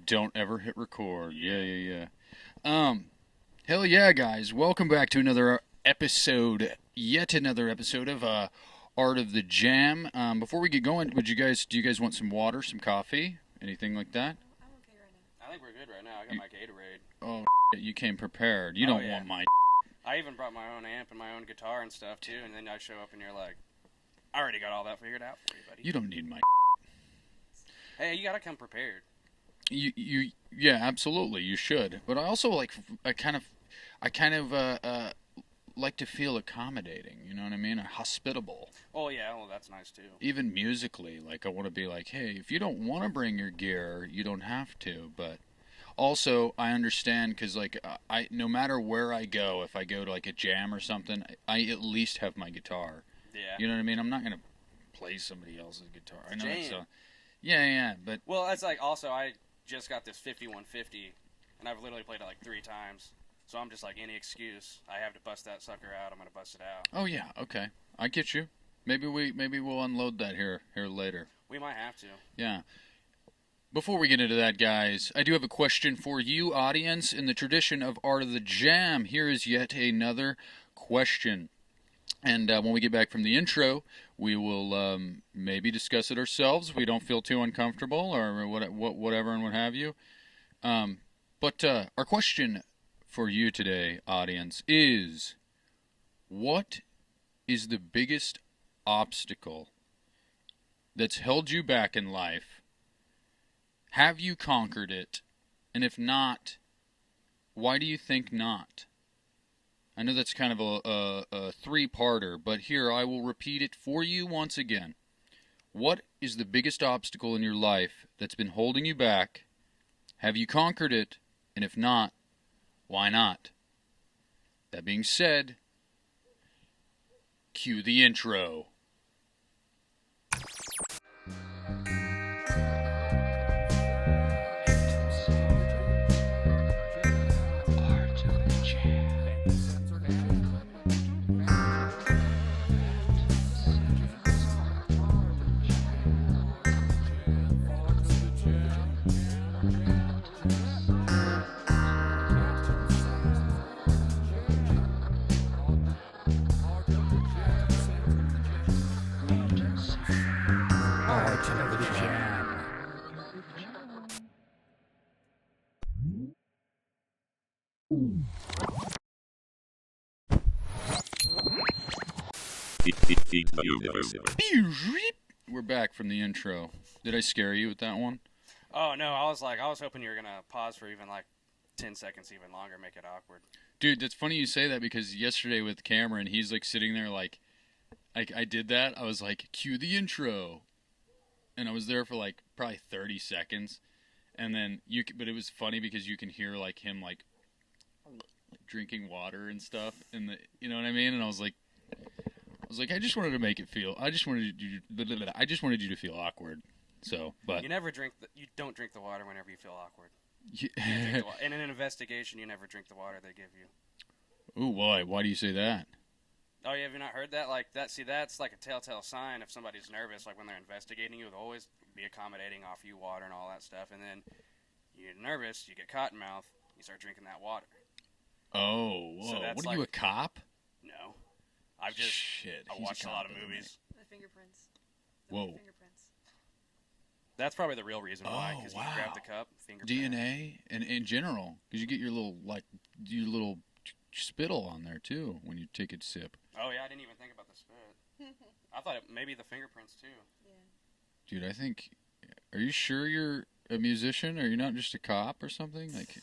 Don't ever hit record. Yeah. Hell yeah, guys. Welcome back to another episode, yet another episode of Art of the Jam. Before we get going, do you guys want some water, some coffee, anything like that? I'm okay right now. I think we're good right now. I got my Gatorade. Oh, you came prepared. You Oh, don't yeah. want my. I even brought my own amp and my own guitar and stuff too. And then I show up and you're like, I already got all that figured out for you, buddy. You don't need my. Hey, you gotta come prepared. Yeah, absolutely. You should. But I also I kind of like to feel accommodating. You know what I mean? Hospitable. Oh yeah, well that's nice too. Even musically, like I want to be like, hey, if you don't want to bring your gear, you don't have to. But also, I understand because I no matter where I go, if I go to like a jam or something, I at least have my guitar. Yeah. You know what I mean? I'm not gonna play somebody else's guitar. I know it's Jam. yeah, but Well, that's like also I just got this 5150, and I've literally played it like 3 times. So I'm just like any excuse I have to bust that sucker out, I'm gonna bust it out. oh yeah, okay, I get you. Maybe we'll unload that here later. We might have to. Yeah. Before we get into that, guys, I do have a question for you, audience. In the tradition of Art of the Jam, here is yet another question. And when we get back from the intro, we will maybe discuss it ourselves if we don't feel too uncomfortable or whatever and what have you. But our question for you today, audience, is what is the biggest obstacle that's held you back in life? Have you conquered it? And if not, why do you think not? I know that's kind of a three-parter, but here I will repeat it for you once again. What is the biggest obstacle in your life that's been holding you back? Have you conquered it? And if not, why not? That being said, cue the intro. We're back from the intro. Did I scare you with that one? Oh no, I was hoping you were gonna pause for even like 10 seconds even longer, make it awkward. Dude, that's funny you say that because yesterday with Cameron, he's like sitting there like I did that. I was like, cue the intro. And I was there for like probably 30 seconds. And then but it was funny because you can hear like him like drinking water and stuff and you know what I mean? And I was like, I just wanted to make it feel. I just wanted you to feel awkward. So, but You don't drink the water whenever you feel awkward. yeah. In an investigation, you never drink the water they give you. Ooh, why? Why do you say that? Oh, yeah, have you not heard that? Like that. See, that's like a telltale sign if somebody's nervous. Like when they're investigating you, they'll always be accommodating, offer you water and all that stuff. And then you get nervous, you get cotton mouth, you start drinking that water. Oh, whoa! So that's what are you, a cop? No, I He's watched a cop, lot of isn't he? movies. The fingerprints. Whoa. Fingerprints. That's probably the real reason why. Oh, Because wow. you grab the cup, fingerprint. DNA and in general, because you get your little spittle on there too when you take a sip. Oh yeah, I didn't even think about the spit. I thought maybe the fingerprints too. Yeah. Dude, I think. Are you sure you're a musician? Are you not just a cop or something? Like,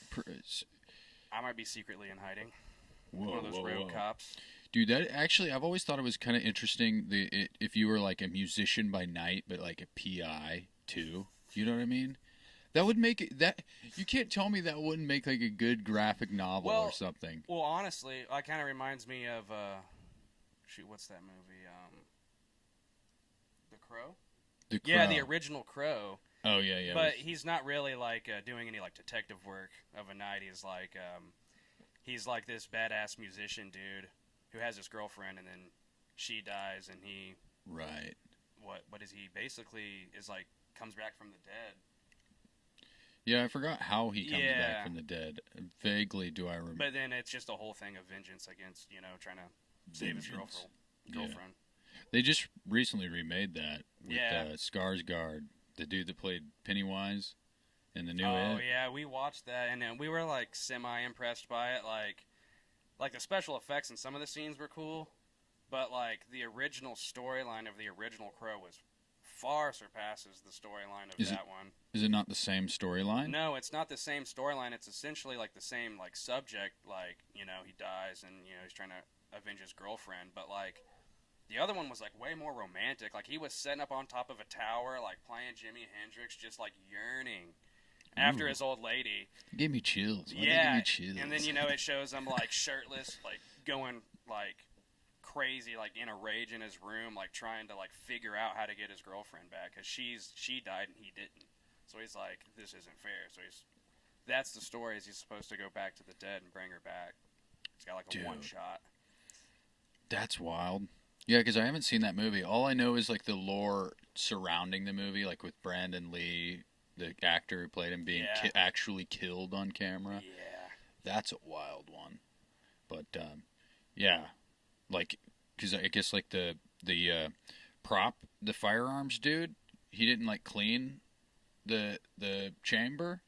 I might be secretly in hiding. whoa, One of those whoa, rogue whoa. cops. Dude, that actually, I've always thought it was kind of interesting. If you were like a musician by night, but like a PI too. You know what I mean? That would make it that you can't tell me that wouldn't make like a good graphic novel or something. Well, honestly, it kind of reminds me of what's that movie? The Crow. The Crow. Yeah, the original Crow. Oh yeah. But he's not really like doing any like detective work of a night. He's like this badass musician dude who has this girlfriend, and then she dies, and he right. What is he basically is like comes back from the dead. Yeah, I forgot how he comes Yeah. back from the dead. Vaguely do I remember. But then it's just a whole thing of vengeance against, trying to save his Vengeance. girlfriend. They just recently remade that with Yeah. Skarsgård, the dude that played Pennywise in the new Oh It. yeah, we watched that and we were like semi impressed by it. Like the special effects in some of the scenes were cool, but like the original storyline of the original Crow was far surpasses the storyline of Is that one. Is it not the same storyline? No, it's not the same storyline. It's essentially like the same like subject. Like he dies and he's trying to avenge his girlfriend, but like the other one was like way more romantic. Like he was sitting up on top of a tower, like playing Jimi Hendrix, just like yearning after Ooh. his old lady. It gave me chills. Why Yeah, they give me chills? and then it shows him like shirtless, like going like crazy, like in a rage in his room, like trying to like figure out how to get his girlfriend back because she died and he didn't. So he's like, this isn't fair. So that's the story. Is he's supposed to go back to the dead and bring her back. He's got like a Dude. one shot. That's wild. Yeah, because I haven't seen that movie. All I know is like the lore surrounding the movie, like with Brandon Lee, the actor who played him, being Yeah. actually killed on camera. Yeah. That's a wild one. But yeah, like because I guess like the prop, the firearms dude, he didn't like clean the chamber.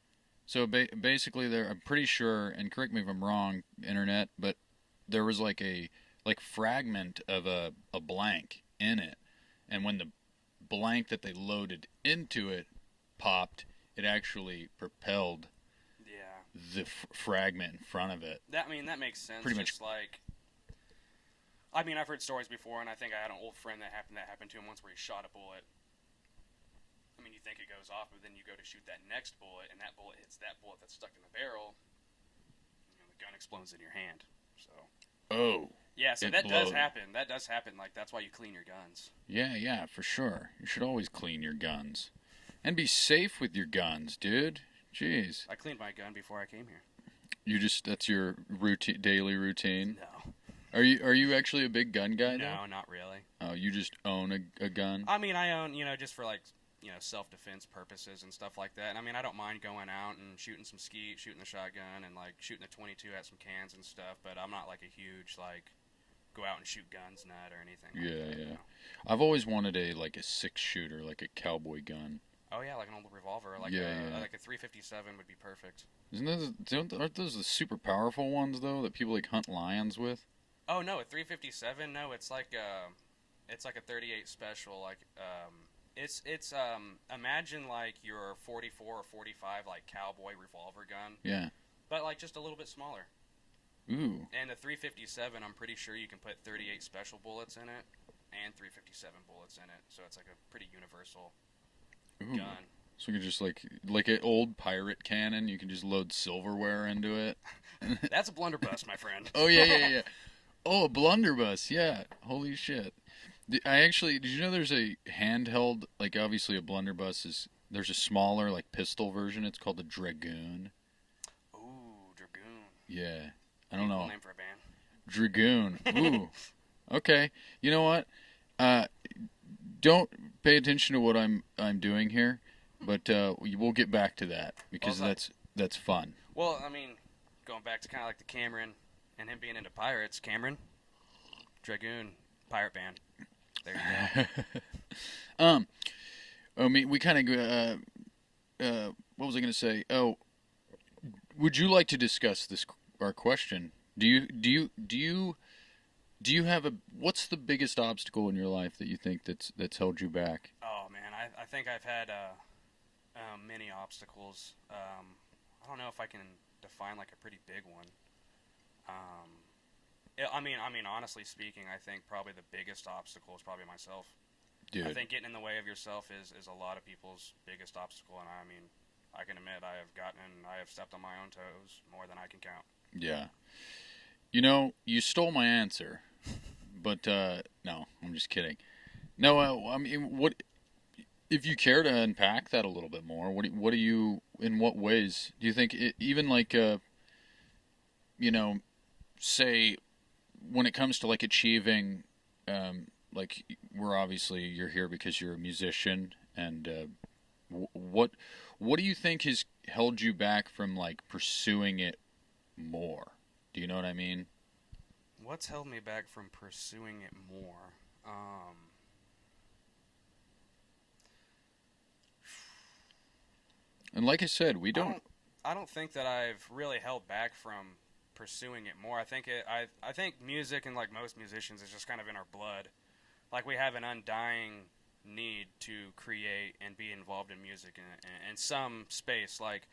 So basically, there, I'm pretty sure, and correct me if I'm wrong, internet, but there was like a fragment of a blank in it, and when the blank that they loaded into it popped, it actually propelled Yeah. the fragment in front of it. That makes sense. Pretty much. Just like, I've heard stories before, and I think I had an old friend that happened to him once, where he shot a bullet. You think it goes off, but then you go to shoot that next bullet, and that bullet hits that bullet that's stuck in the barrel. The gun explodes in your hand. So. Oh. Yeah, so that does happen. That does happen. Like that's why you clean your guns. Yeah, for sure. You should always clean your guns, and be safe with your guns, dude. Jeez. I cleaned my gun before I came here. That's your daily routine. No. Are you actually a big gun guy though? No, not really. Oh, you just own a gun? I own, just for like, self-defense purposes and stuff like that. And I don't mind going out and shooting some skeet, shooting the shotgun, and like shooting the 22 at some cans and stuff. But I'm not like a huge like go out and shoot guns nut or anything. Like that, I've always wanted a 6-shooter, like a cowboy gun. Oh yeah, like an old revolver, like a 357 would be perfect. Aren't those the super powerful ones though that people like hunt lions with? Oh no, a 357. No, it's like a 38 special. Like it's imagine like your 44 or 45 like cowboy revolver gun. Yeah. But like just a little bit smaller. Ooh. And the 357, I'm pretty sure you can put 38 special bullets in it and 357 bullets in it. So it's like a pretty universal gun. So you can just like an old pirate cannon, you can just load silverware into it. That's a blunderbuss, my friend. Oh yeah. Oh, a blunderbuss. Yeah. Holy shit. Did you know there's a handheld, like obviously a blunderbuss there's a smaller like pistol version. It's called a Dragoon. Ooh, Dragoon. Yeah. I don't know. Cool name for a band. Dragoon. Ooh. Okay. You know what? Don't pay attention to what I'm doing here, but we'll get back to that because that's fun. Well, going back to kind of like the Cameron and him being into pirates, Cameron, Dragoon, pirate band. There you go. We kind of what was I going to say? Oh, would you like to discuss our question? Do you have what's the biggest obstacle in your life that you think that's held you back? Oh man, I think I've had many obstacles. I don't know if I can define like a pretty big one. Honestly speaking, I think probably the biggest obstacle is probably myself. Dude. I think getting in the way of yourself is a lot of people's biggest obstacle, and I can admit I have stepped on my own toes more than I can count. Yeah. You stole my answer, but no, I'm just kidding. No, what if you care to unpack that a little bit more? What do you? In what ways do you think even like say when it comes to like achieving, like you're here because you're a musician and What do you think has held you back from like pursuing it more? Do you know what I mean? What's held me back from pursuing it more? And like I said, we I don't. don't. I don't think that I've really held back from pursuing it more. I think I think music and like most musicians is just kind of in our blood. Like we have an undying need to create and be involved in music in some space. Like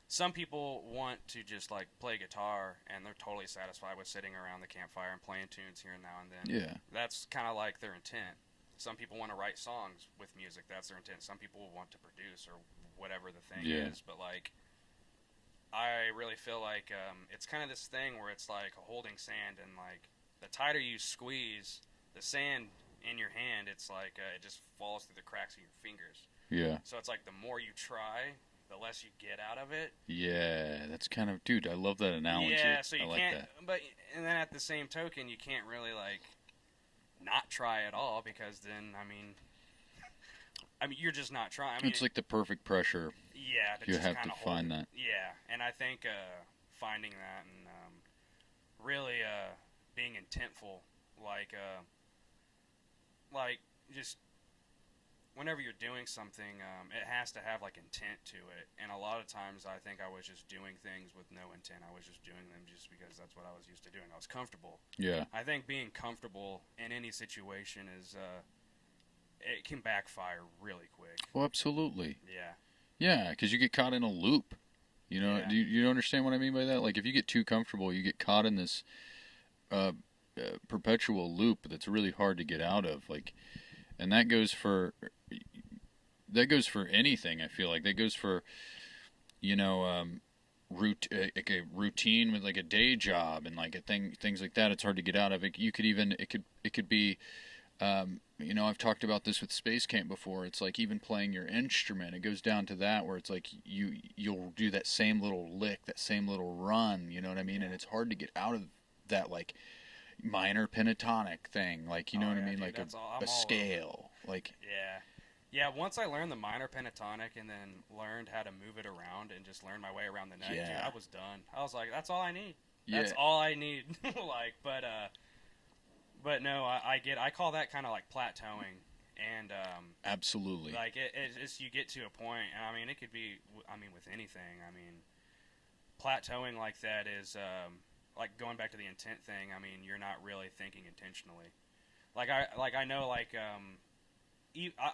some people want to just like play guitar and they're totally satisfied with sitting around the campfire and playing tunes here and now and then. Yeah. That's kind of like their intent. Some people want to write songs with music. That's their intent. Some people want to produce or whatever the thing Yeah. is. But like, I really feel like it's kind of this thing where it's like holding sand, and like the tighter you squeeze the sand in your hand, it's like it just falls through the cracks of your fingers. Yeah. So it's like the more you try, the less you get out of it. Yeah. That's kind of, dude. I love that analogy. Yeah, so you I like can't. that. But and then at the same token, you can't really like not try at all, because then I mean you're just not trying. I mean, It's like the perfect pressure. yeah, You just have to kinda find hold, that. Yeah, and I think finding that and really being intentful, like just whenever you're doing something, it has to have like intent to it. And a lot of times, I think I was just doing things with no intent. I was just doing them just because that's what I was used to doing. I was comfortable. Yeah. I think being comfortable in any situation is it can backfire really quick. Well, absolutely. Yeah. Yeah, because you get caught in a loop. You know, Yeah. you understand what I mean by that? Like, if you get too comfortable, you get caught in this perpetual loop that's really hard to get out of. Like, and that goes for anything. I feel like that goes for you know like a routine with like a day job and like things like that. It's hard to get out of it. You could even it could be. I've talked about this with Space Camp before. It's like even playing your instrument. It goes down to that where it's like you'll do that same little lick, that same little run. You know what I mean? Yeah. And it's hard to get out of that like minor pentatonic thing. Like you know Oh, what I yeah, mean? dude, Like that's all- I'm a all over it. scale. Like Yeah. Yeah, once I learned the minor pentatonic and then learned how to move it around and just learned my way around the neck, dude, Yeah. I was done. I was like, that's all I need. yeah, That's all I need. Like, but no, I call that kind of like plateauing, and absolutely. like it's you get to a point, and I mean it could be, I mean with anything, I mean plateauing like that is like going back to the intent thing. I mean you're not really thinking intentionally. I know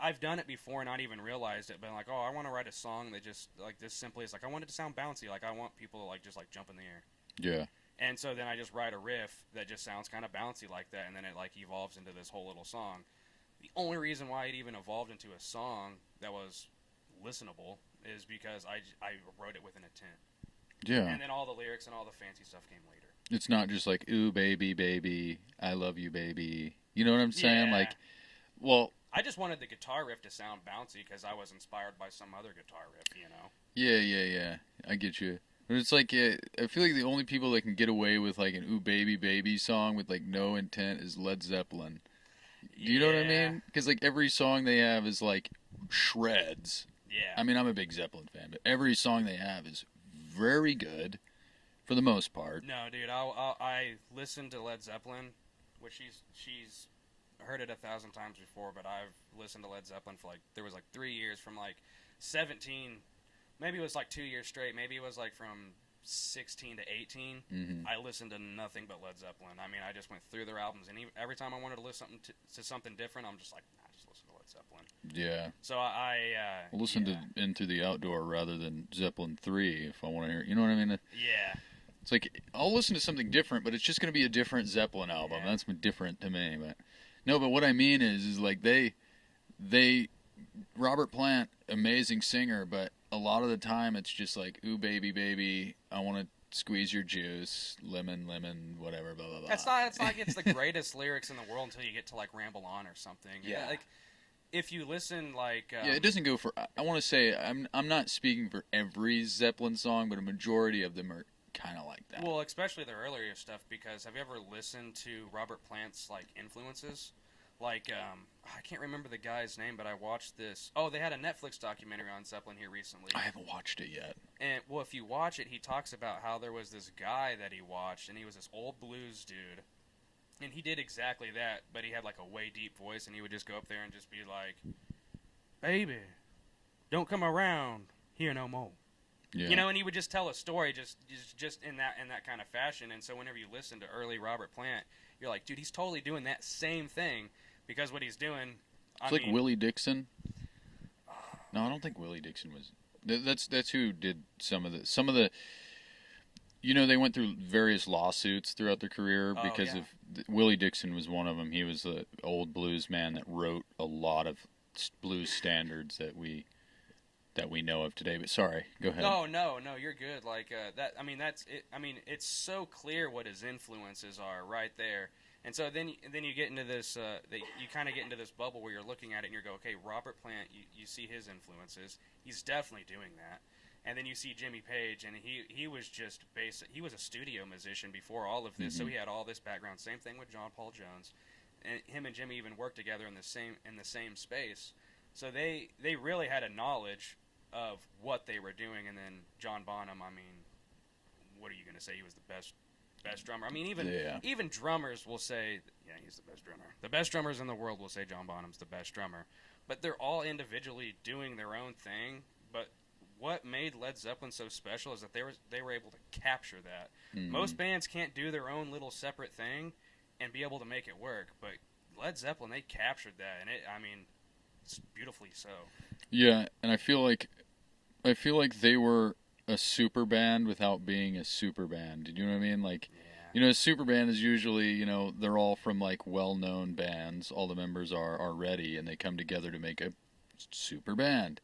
I've done it before and not even realized it, but like, oh, I want to write a song that just like this simply is like I want it to sound bouncy, like I want people to like just like jump in the air. Yeah. And so then I just write a riff that just sounds kind of bouncy like that, and then it like evolves into this whole little song. The only reason why it even evolved into a song that was listenable is because I wrote it with an intent. Yeah. And then all the lyrics and all the fancy stuff came later. It's not just like ooh baby baby, I love you baby. You know what I'm saying? Yeah. Like, well, I just wanted the guitar riff to sound bouncy because I was inspired by some other guitar riff, you know? yeah. I get you. But it's like I feel like the only people that can get away with like an "Ooh Baby Baby" song with like no intent is Led Zeppelin. Do you know what I Yeah. mean? Because like every song they have is like shreds. Yeah. I mean, I'm a big Zeppelin fan, but every song they have is very good for the most part. No, dude, I listened to Led Zeppelin, which she's heard it 1,000 times before, but I've listened to Led Zeppelin for like, there was like 3 years from like 17, maybe it was like 2 years straight, maybe it was like from 16 to 18. Mm-hmm. I listened to nothing but Led Zeppelin. I mean, I just went through their albums, and every time I wanted to listen to something different, I'm just like, nah, just listen to Led Zeppelin. Yeah. So I Listen yeah. to Into the Outdoor rather than Zeppelin 3 if I want to hear. You know what I mean? Yeah. It's like I'll listen to something different, but it's just going to be a different Zeppelin album. Yeah. That's different to me. But no, but what I mean is like they Robert Plant, amazing singer, but a lot of the time it's just like, ooh baby baby, I want to squeeze your juice, lemon, whatever, blah blah blah. It's not like it's the greatest lyrics in the world until you get to like Ramble On or something. Yeah. Like if you listen like Yeah, it doesn't go for. I want to say I'm not speaking for every Zeppelin song, but a majority of them are kind of like that. well, especially the earlier stuff, because have you ever listened to Robert Plant's like influences? Like, I can't remember the guy's name, but I watched this. Oh, they had a Netflix documentary on Zeppelin here recently. I haven't watched it yet. And, well, if you watch it, he talks about how there was this guy that he watched, and he was this old blues dude. And he did exactly that, but he had, like, a way deep voice, and he would just go up there and just be like, "Baby, don't come around here no more." Yeah. You know, and he would just tell a story just in that kind of fashion. And so whenever you listen to early Robert Plant, you're like, dude, he's totally doing that same thing, because what he's doing, It's like Willie Dixon. No, I don't think Willie Dixon was. That's who did some of the. You know, they went through various lawsuits throughout their career because of Willie Dixon was one of them. He was the old blues man that wrote a lot of blues standards that we know of today. But sorry, go ahead. No, you're good. Like that. I mean, that's it. I mean, it's so clear what his influences are right there. And so then you get into this. You kind of get into this bubble where you're looking at it and you go, okay, Robert Plant. You see his influences. He's definitely doing that. And then you see Jimmy Page, and he was just basic. He was a studio musician before all of this, so he had all this background. Same thing with John Paul Jones, and him and Jimmy even worked together in the same space. So they really had a knowledge of what they were doing. And then John Bonham, I mean, what are you going to say? He was the best drummer. I mean, even drummers will say, yeah, he's the best drummer. The best drummers in the world will say John Bonham's the best drummer. But they're all individually doing their own thing. But what made Led Zeppelin so special is that they were able to capture that. Most bands can't do their own little separate thing and be able to make it work. But Led Zeppelin, they captured that, and it's beautifully so. Yeah, and I feel like they were a super band without being a super band. Do you know what I mean? Like, you know, a super band is usually, you know, they're all from like well-known bands. All the members are ready, and they come together to make a super band.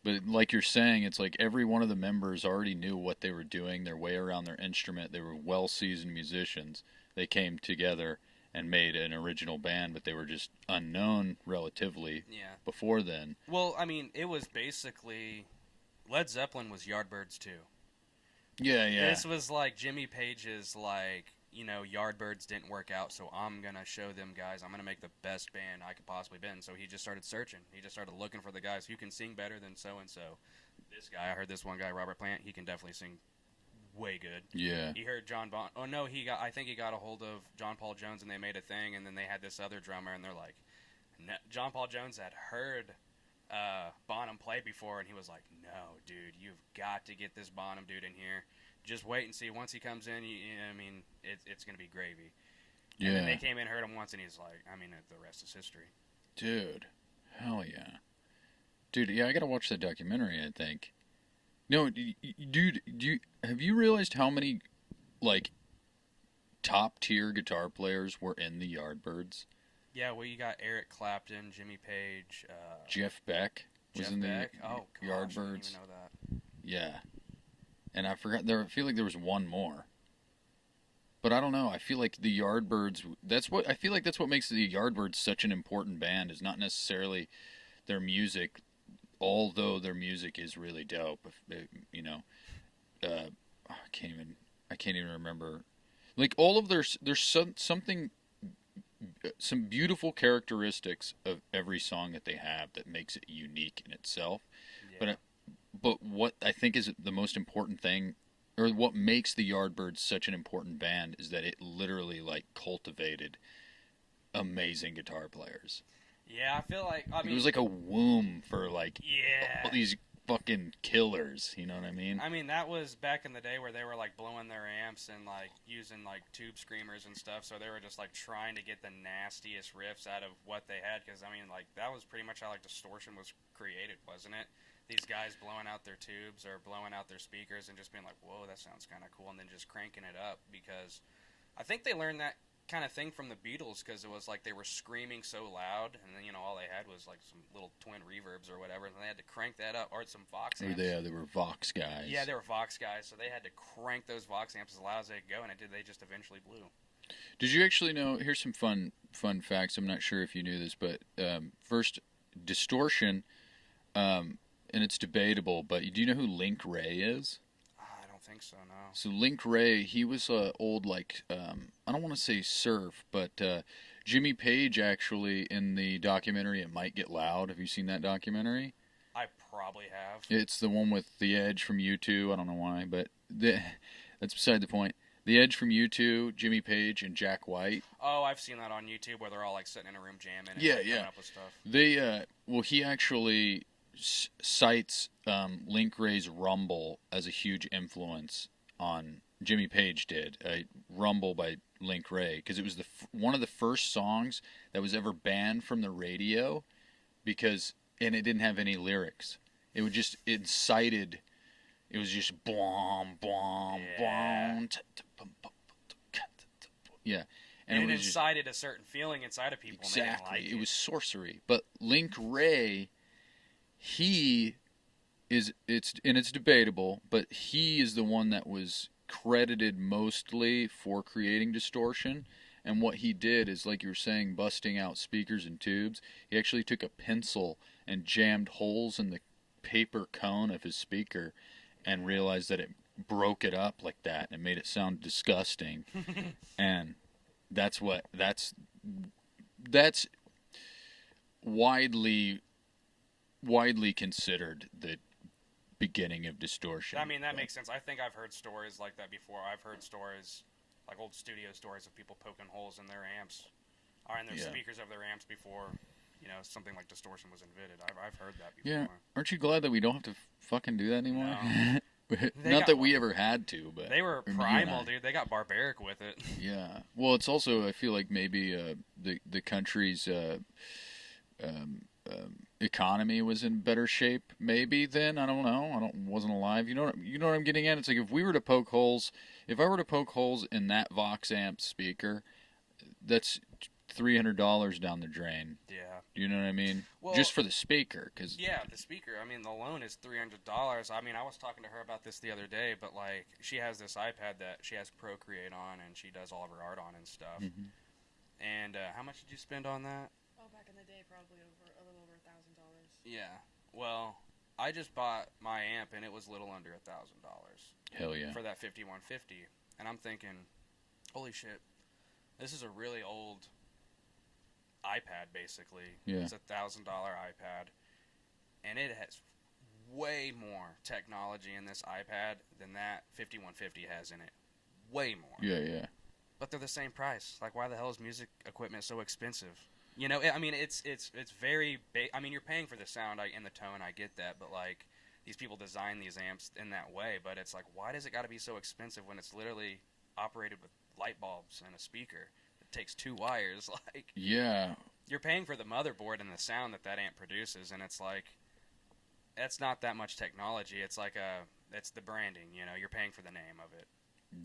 But like you're saying, it's like every one of the members already knew what they were doing, their way around their instrument. They were well-seasoned musicians. They came together and made an original band, but they were just unknown relatively before then. Well, I mean, it was basically Led Zeppelin was Yardbirds too. Yeah. This was like Jimmy Page's, like, you know, Yardbirds didn't work out, so I'm going to show them guys, I'm going to make the best band I could possibly be. So he just started searching. He just started looking for the guys who can sing better than so-and-so. This guy, I heard this one guy, Robert Plant, he can definitely sing way good. Yeah. He heard I think he got a hold of John Paul Jones, and they made a thing, and then they had this other drummer, and they're like, John Paul Jones had heard Bonham play before, and he was like, no, dude, you've got to get this Bonham dude in here. Just wait and see. Once he comes in, it's going to be gravy. Yeah. And then they came in, heard him once, and he's like, I mean, the rest is history. Dude. Hell yeah. Dude, yeah, I got to watch that documentary, I think. No, dude, have you realized how many, like, top-tier guitar players were in the Yardbirds? Yeah, well, you got Eric Clapton, Jimmy Page. Jeff Beck was in the Yardbirds. I didn't even know that. Yeah. And I forgot, I feel like there was one more. But I don't know, I feel like the Yardbirds, that's what makes the Yardbirds such an important band, is not necessarily their music, although their music is really dope. You know, I can't even remember. Like, all of there's some beautiful characteristics of every song that they have that makes it unique in itself. Yeah. But what I think is the most important thing, or what makes the Yardbirds such an important band, is that it literally, like, cultivated amazing guitar players. Yeah, I feel like, it was like a womb for, like, all these fucking killers, you know what I mean? I mean, that was back in the day where they were, like, blowing their amps and, like, using, like, tube screamers and stuff, so they were just, like, trying to get the nastiest riffs out of what they had, because, I mean, like, that was pretty much how, like, distortion was created, wasn't it? These guys blowing out their tubes or blowing out their speakers and just being like, whoa, that sounds kind of cool, and then just cranking it up, because I think they learned that kind of thing from the Beatles, because it was like they were screaming so loud, and then, you know, all they had was like some little twin reverbs or whatever, and they had to crank that up, or some Vox amps. They were Vox guys. Yeah, they were Vox guys, so they had to crank those Vox amps as loud as they could go, and they just eventually blew. Did you actually know, here's some fun facts, I'm not sure if you knew this, but first, distortion, and it's debatable, but do you know who Link Wray is? I don't think so, no. So Link Wray, he was old, like, I don't want to say surf, but Jimmy Page actually in the documentary It Might Get Loud. Have you seen that documentary? I probably have. It's the one with The Edge from U2. I don't know why, but that's beside the point. The Edge from U2, Jimmy Page, and Jack White. Oh, I've seen that on YouTube where they're all like sitting in a room jamming and Yeah, like, yeah. coming up with stuff. They he actually cites Link Wray's Rumble as a huge influence on Jimmy Page did Rumble by Link Wray because it was one of the first songs that was ever banned from the radio and it didn't have any lyrics. It would just incited. It was just blom blom blom. Yeah, And it was incited a certain feeling inside of people. Exactly, And they didn't like it. It was sorcery. But Link Wray, he is it's debatable, but he is the one that was credited mostly for creating distortion. And what he did is, like you were saying, busting out speakers and tubes. He actually took a pencil and jammed holes in the paper cone of his speaker and realized that it broke it up like that and made it sound disgusting. And that's widely considered the beginning of distortion. I mean, that makes sense. I think I've heard stories like that before. I've heard stories, like old studio stories of people poking holes in their amps or in their speakers of their amps before, something like distortion was invented. I've heard that before. Yeah. Aren't you glad that we don't have to fucking do that anymore? No. Not that we ever had to, but they were primal, dude. They got barbaric with it. Yeah. Well, it's also, I feel like maybe the country's economy was in better shape maybe then. I don't know. Wasn't alive. You know what I'm getting at? It's like if I were to poke holes in that Vox amp speaker, that's $300 down the drain. Yeah. You know what I mean? Well, just for the speaker, cause yeah, the speaker. I mean, the loan is $300. I mean, I was talking to her about this the other day, but like, she has this iPad that she has Procreate on, and she does all of her art on and stuff. Mm-hmm. And how much did you spend on that? Oh, back in the day, probably a little over $1,000. Yeah. Well, I just bought my amp, and it was a little under $1,000. Hell yeah. For that 5150, and I'm thinking, holy shit, this is a really old iPad, basically. Yeah. It's $1,000 iPad, and it has way more technology in this iPad than that 5150 has in it. Way more. Yeah, yeah. But they're the same price. Like, why the hell is music equipment so expensive? I mean, it's very. I mean, you're paying for the sound and the tone. I get that, but like, these people design these amps in that way. But it's like, why does it got to be so expensive when it's literally operated with light bulbs and a speaker? Takes 2 wires. Like, yeah, you're paying for the motherboard and the sound that amp produces, and it's like, that's not that much technology. It's like it's the branding. You're paying for the name of it.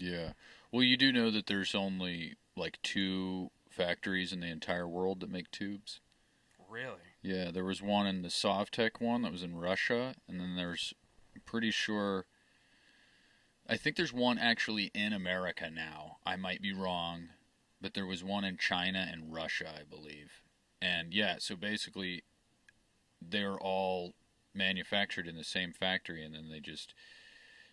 Yeah. Well, you do know that there's only like 2 factories in the entire world that make tubes. Really? Yeah, there was one in the Sovtech one that was in Russia, and then there's, I'm pretty sure, I think there's one actually in America now. I might be wrong. But there was one in China and Russia, I believe. And yeah, so basically they're all manufactured in the same factory, and then they just,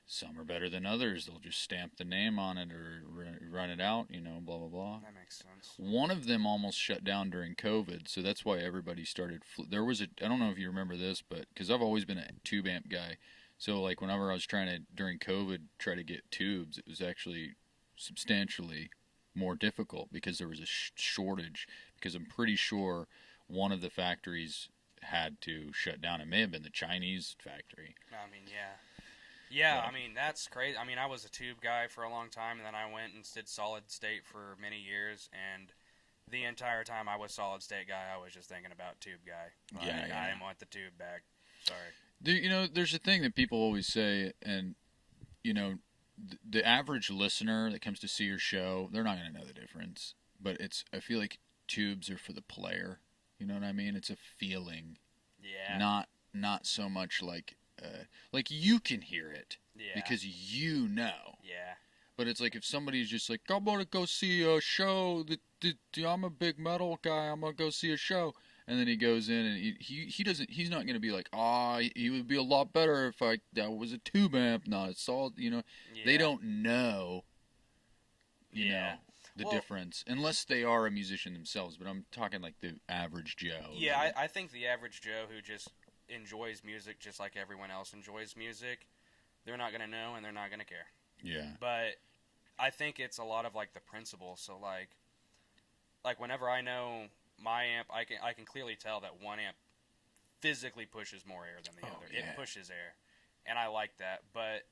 some are better than others. They'll just stamp the name on it or run it out, blah, blah, blah. That makes sense. One of them almost shut down during COVID, so that's why everybody started, there was I don't know if you remember this, but, because I've always been a tube amp guy, so like whenever I was trying to, during COVID, try to get tubes, it was actually substantially more difficult because there was a shortage, because I'm pretty sure one of the factories had to shut down. It may have been the Chinese factory. I mean, yeah, I mean, that's crazy. I mean, I was a tube guy for a long time, and then I went and did solid state for many years, and the entire time I was solid state guy, I was just thinking about tube guy. Like, Yeah. I didn't want the tube back. Sorry. There's a thing that people always say, and the average listener that comes to see your show, they're not going to know the difference. But I feel like tubes are for the player. You know what I mean? It's a feeling. Yeah. Not so much like you can hear it. Yeah. Because you know. Yeah. But it's like if somebody's just like, I'm going to go see a show. I'm a big metal guy. I'm going to go see a show. And then he goes in and he's not going to be like, he would be a lot better if that was a tube amp, not a solid, Yeah. They don't know. You know. the Well, difference, unless they are a musician themselves. But I'm talking like the average Joe. yeah, I think the average Joe who just enjoys music just like everyone else enjoys music, they're not gonna know and they're not gonna care. Yeah. But I think it's a lot of like the principle. So like whenever I know my amp, I can clearly tell that one amp physically pushes more air than the other. Yeah. It pushes air, and I like that. But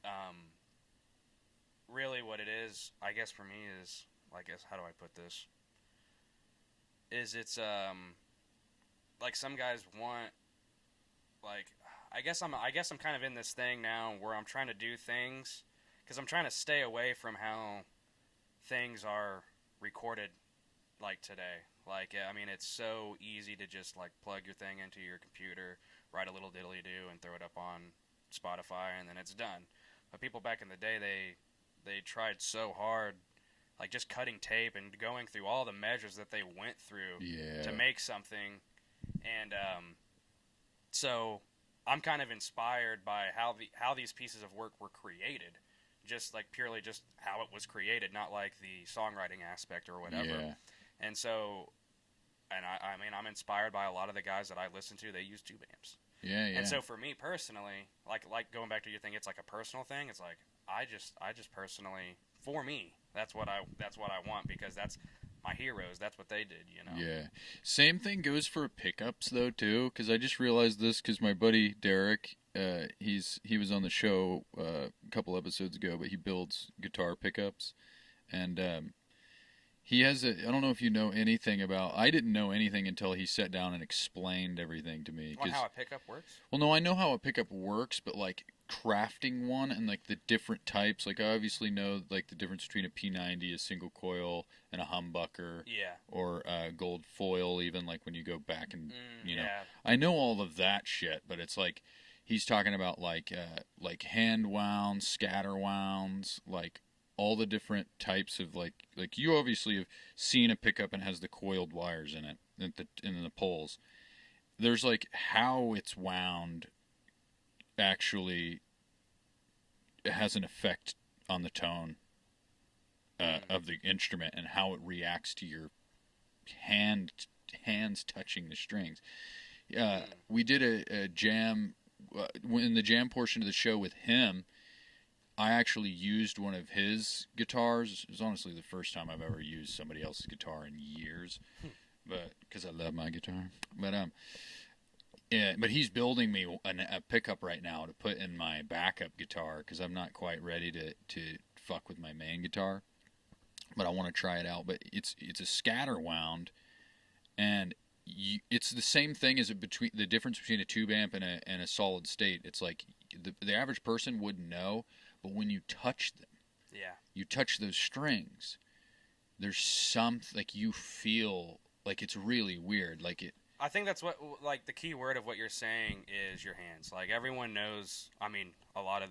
really, what it is, I guess for me is, I guess how do I put this? Is it's like some guys want like I guess I'm kind of in this thing now where I'm trying to do things because I'm trying to stay away from how things are recorded like today. Like, I mean, it's so easy to just like plug your thing into your computer, write a little diddly do, and throw it up on Spotify, and then it's done. But people back in the day, they tried so hard, like just cutting tape and going through all the measures that they went through to make something, and so I'm kind of inspired by how these pieces of work were created, just like purely just how it was created, not like the songwriting aspect or whatever. Yeah. And so, and I mean, I'm inspired by a lot of the guys that I listen to. They use tube amps. Yeah. And so for me personally, like going back to your thing, it's like a personal thing. It's like I just personally, for me, that's what I want because that's my heroes. That's what they did, you know. Yeah. Same thing goes for pickups though too, because I just realized this because my buddy Derek, he was on the show a couple episodes ago, but he builds guitar pickups, and he has I don't know if you know anything about. I didn't know anything until he sat down and explained everything to me. On how a pickup works? Well, no, I know how a pickup works, but like crafting one and like the different types. Like I obviously know like the difference between a P90, a single coil, and a humbucker. Yeah. Or gold foil, even like when you go back and you know. Yeah. I know all of that shit, but it's like he's talking about like hand wounds, scatter wounds, like all the different types of like you obviously have seen a pickup and has the coiled wires in it and the poles. There's like how it's wound actually has an effect on the tone of the instrument and how it reacts to your hands touching the strings. We did a jam in the jam portion of the show with him. I actually used one of his guitars. It was honestly the first time I've ever used somebody else's guitar in years, but because I love my guitar. But yeah, but he's building me a pickup right now to put in my backup guitar because I'm not quite ready to fuck with my main guitar. But I want to try it out. But it's a scatter wound, and it's the same thing as the difference between a tube amp and a solid state. It's like the average person wouldn't know, but when you touch them, you touch those strings. There's something like you feel like it's really weird. Like it. I think that's what, like, the key word of what you're saying is your hands. Like, everyone knows, I mean, a lot of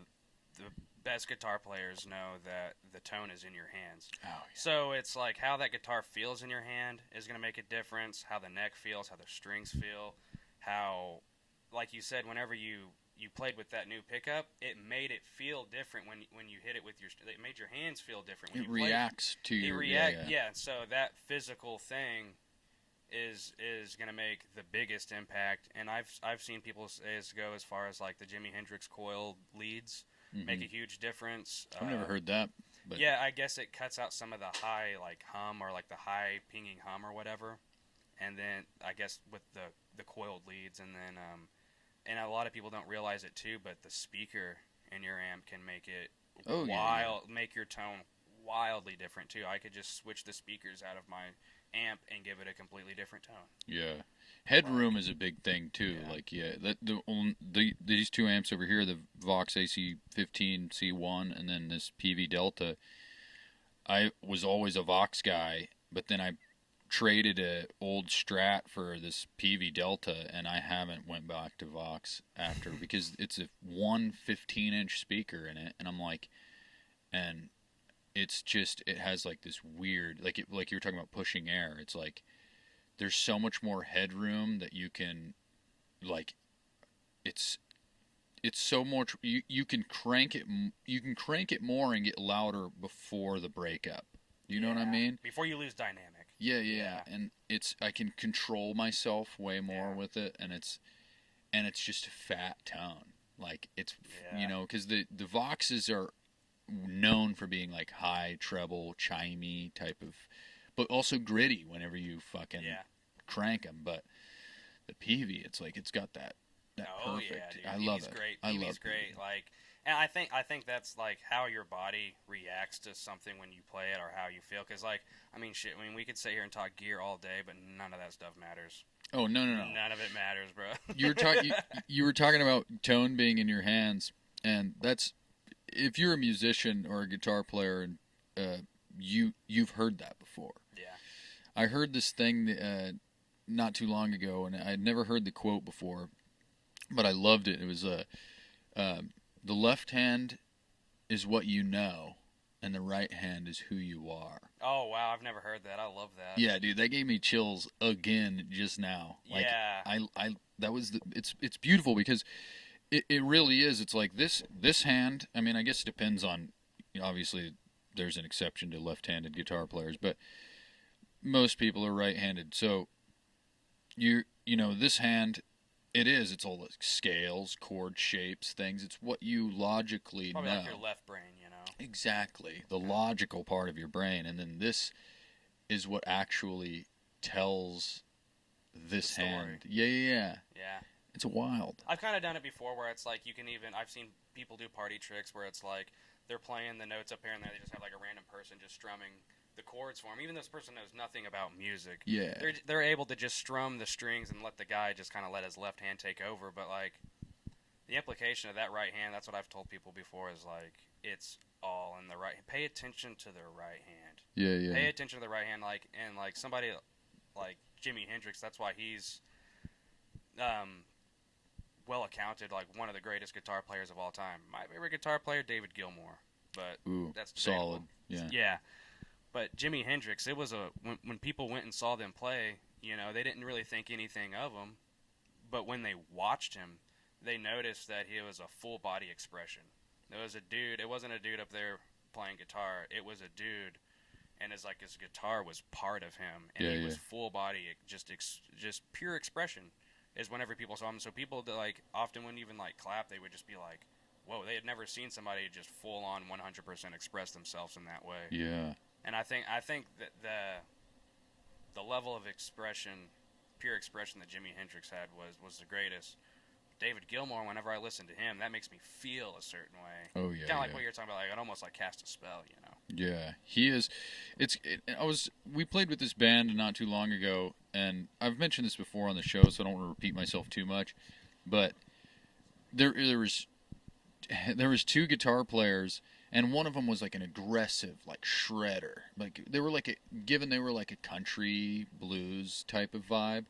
the best guitar players know that the tone is in your hands. Oh, yeah. So it's like how that guitar feels in your hand is going to make a difference, how the neck feels, how the strings feel, how, like you said, whenever you played with that new pickup, it made it feel different when you hit it with it made your hands feel different when it you played. Reacts to your... Yeah, so that physical thing is going to make the biggest impact, and I've seen people go as far as like the Jimi Hendrix coil leads make a huge difference. I've never heard that. But yeah, I guess it cuts out some of the high like hum or like the high pinging hum or whatever, and then I guess with the coiled leads, and then and a lot of people don't realize it too, but the speaker in your amp can make it make your tone wildly different too. I could just switch the speakers out of my amp and give it a completely different tone. Yeah, headroom is a big thing too. Yeah. Like these two amps over here, the Vox AC15 C1 and then this PV Delta. I was always a Vox guy, but then I traded a old Strat for this PV Delta, and I haven't went back to Vox after because it's a 15-inch speaker in it, and I'm like, and it's just, it has like this weird, like you were talking about pushing air. It's like there's so much more headroom that you can, like, it's so much. You can crank it more and get louder before the breakup. You know what I mean? Before you lose dynamic. Yeah. And I can control myself way more with it, and it's just a fat tone. Like it's you know, because the Voxes are known for being like high treble, chimey type of, but also gritty whenever you fucking crank them. But the Peavey, it's like it's got that perfect. Yeah, dude. I love it. Great. I love Peavey's great. Like, and I think that's like how your body reacts to something when you play it, or how you feel. Because like, I mean, shit. I mean, we could sit here and talk gear all day, but none of that stuff matters. Oh no! None of it matters, bro. You were talking about tone being in your hands, and that's if you're a musician or a guitar player, and you've heard that before. Yeah. I heard this thing not too long ago, and I'd never heard the quote before, but I loved it. It was the left hand is what you know, and the right hand is who you are. Oh wow, I've never heard that. I love that. Yeah, dude, that gave me chills again just now. Like, yeah. It's beautiful because it really is. It's like this hand. I mean, I guess it depends on. Obviously, there's an exception to left-handed guitar players, but most people are right-handed. So you know this hand. It's all the scales, chord shapes, things. It's what you logically Probably know. Like your left brain, you know. Exactly. The logical part of your brain. And then this is what actually tells this hand. Yeah. It's wild. I've kind of done it before where it's like I've seen people do party tricks where it's like they're playing the notes up here and there. They just have like a random person just strumming the chords for them. Even though this person knows nothing about music. Yeah. They're able to just strum the strings and let the guy just kind of let his left hand take over. But like the implication of that right hand, that's what I've told people before, is like it's all in the right. Pay attention to the right hand. Yeah. Pay attention to the right hand, like somebody like Jimi Hendrix. That's why he's well accounted like one of the greatest guitar players of all time. My favorite guitar player, David Gilmour, but that's debatable. Solid. Yeah. But Jimi Hendrix, it was when people went and saw them play, they didn't really think anything of him, but when they watched him, they noticed that he was a full body expression. There was a dude. It wasn't a dude up there playing guitar. It was a dude, and his guitar was part of him, and he was full body, just pure expression. Is whenever people saw him. So people often wouldn't even clap. They would just be like, "Whoa!" They had never seen somebody just full on 100% express themselves in that way. Yeah. And I think that the level of expression, pure expression that Jimi Hendrix had was the greatest. David Gilmour, whenever I listen to him, that makes me feel a certain way. Oh yeah. Kind of like what you're talking about. Like it almost cast a spell, Yeah, he is. We played with this band not too long ago, and I've mentioned this before on the show, so I don't want to repeat myself too much. But there was two guitar players, and one of them was like an aggressive shredder. Like they were like a country blues type of vibe,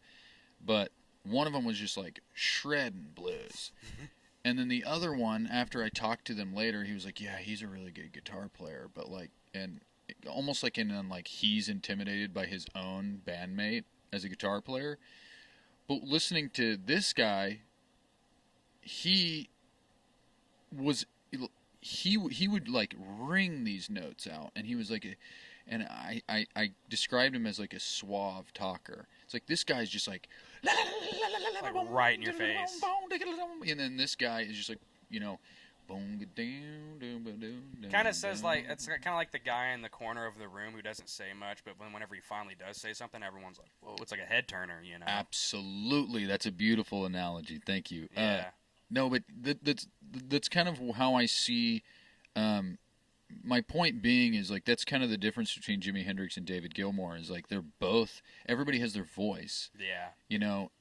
but one of them was just shredding blues. And then the other one, after I talked to them later, he was like, "Yeah, he's a really good guitar player," but almost he's intimidated by his own bandmate as a guitar player. But listening to this guy, he would ring these notes out, and he was and I described him as a suave talker. It's like this guy's just right in your face. And then this guy is just kind of says it's kind of like the guy in the corner of the room who doesn't say much, but whenever he finally does say something, everyone's like, "Whoa!" It's like a head turner, Absolutely, that's a beautiful analogy. Thank you. Yeah. No, but that's kind of how I see. My point being is that's kind of the difference between Jimi Hendrix and David Gilmour is they're both. Everybody has their voice. Yeah.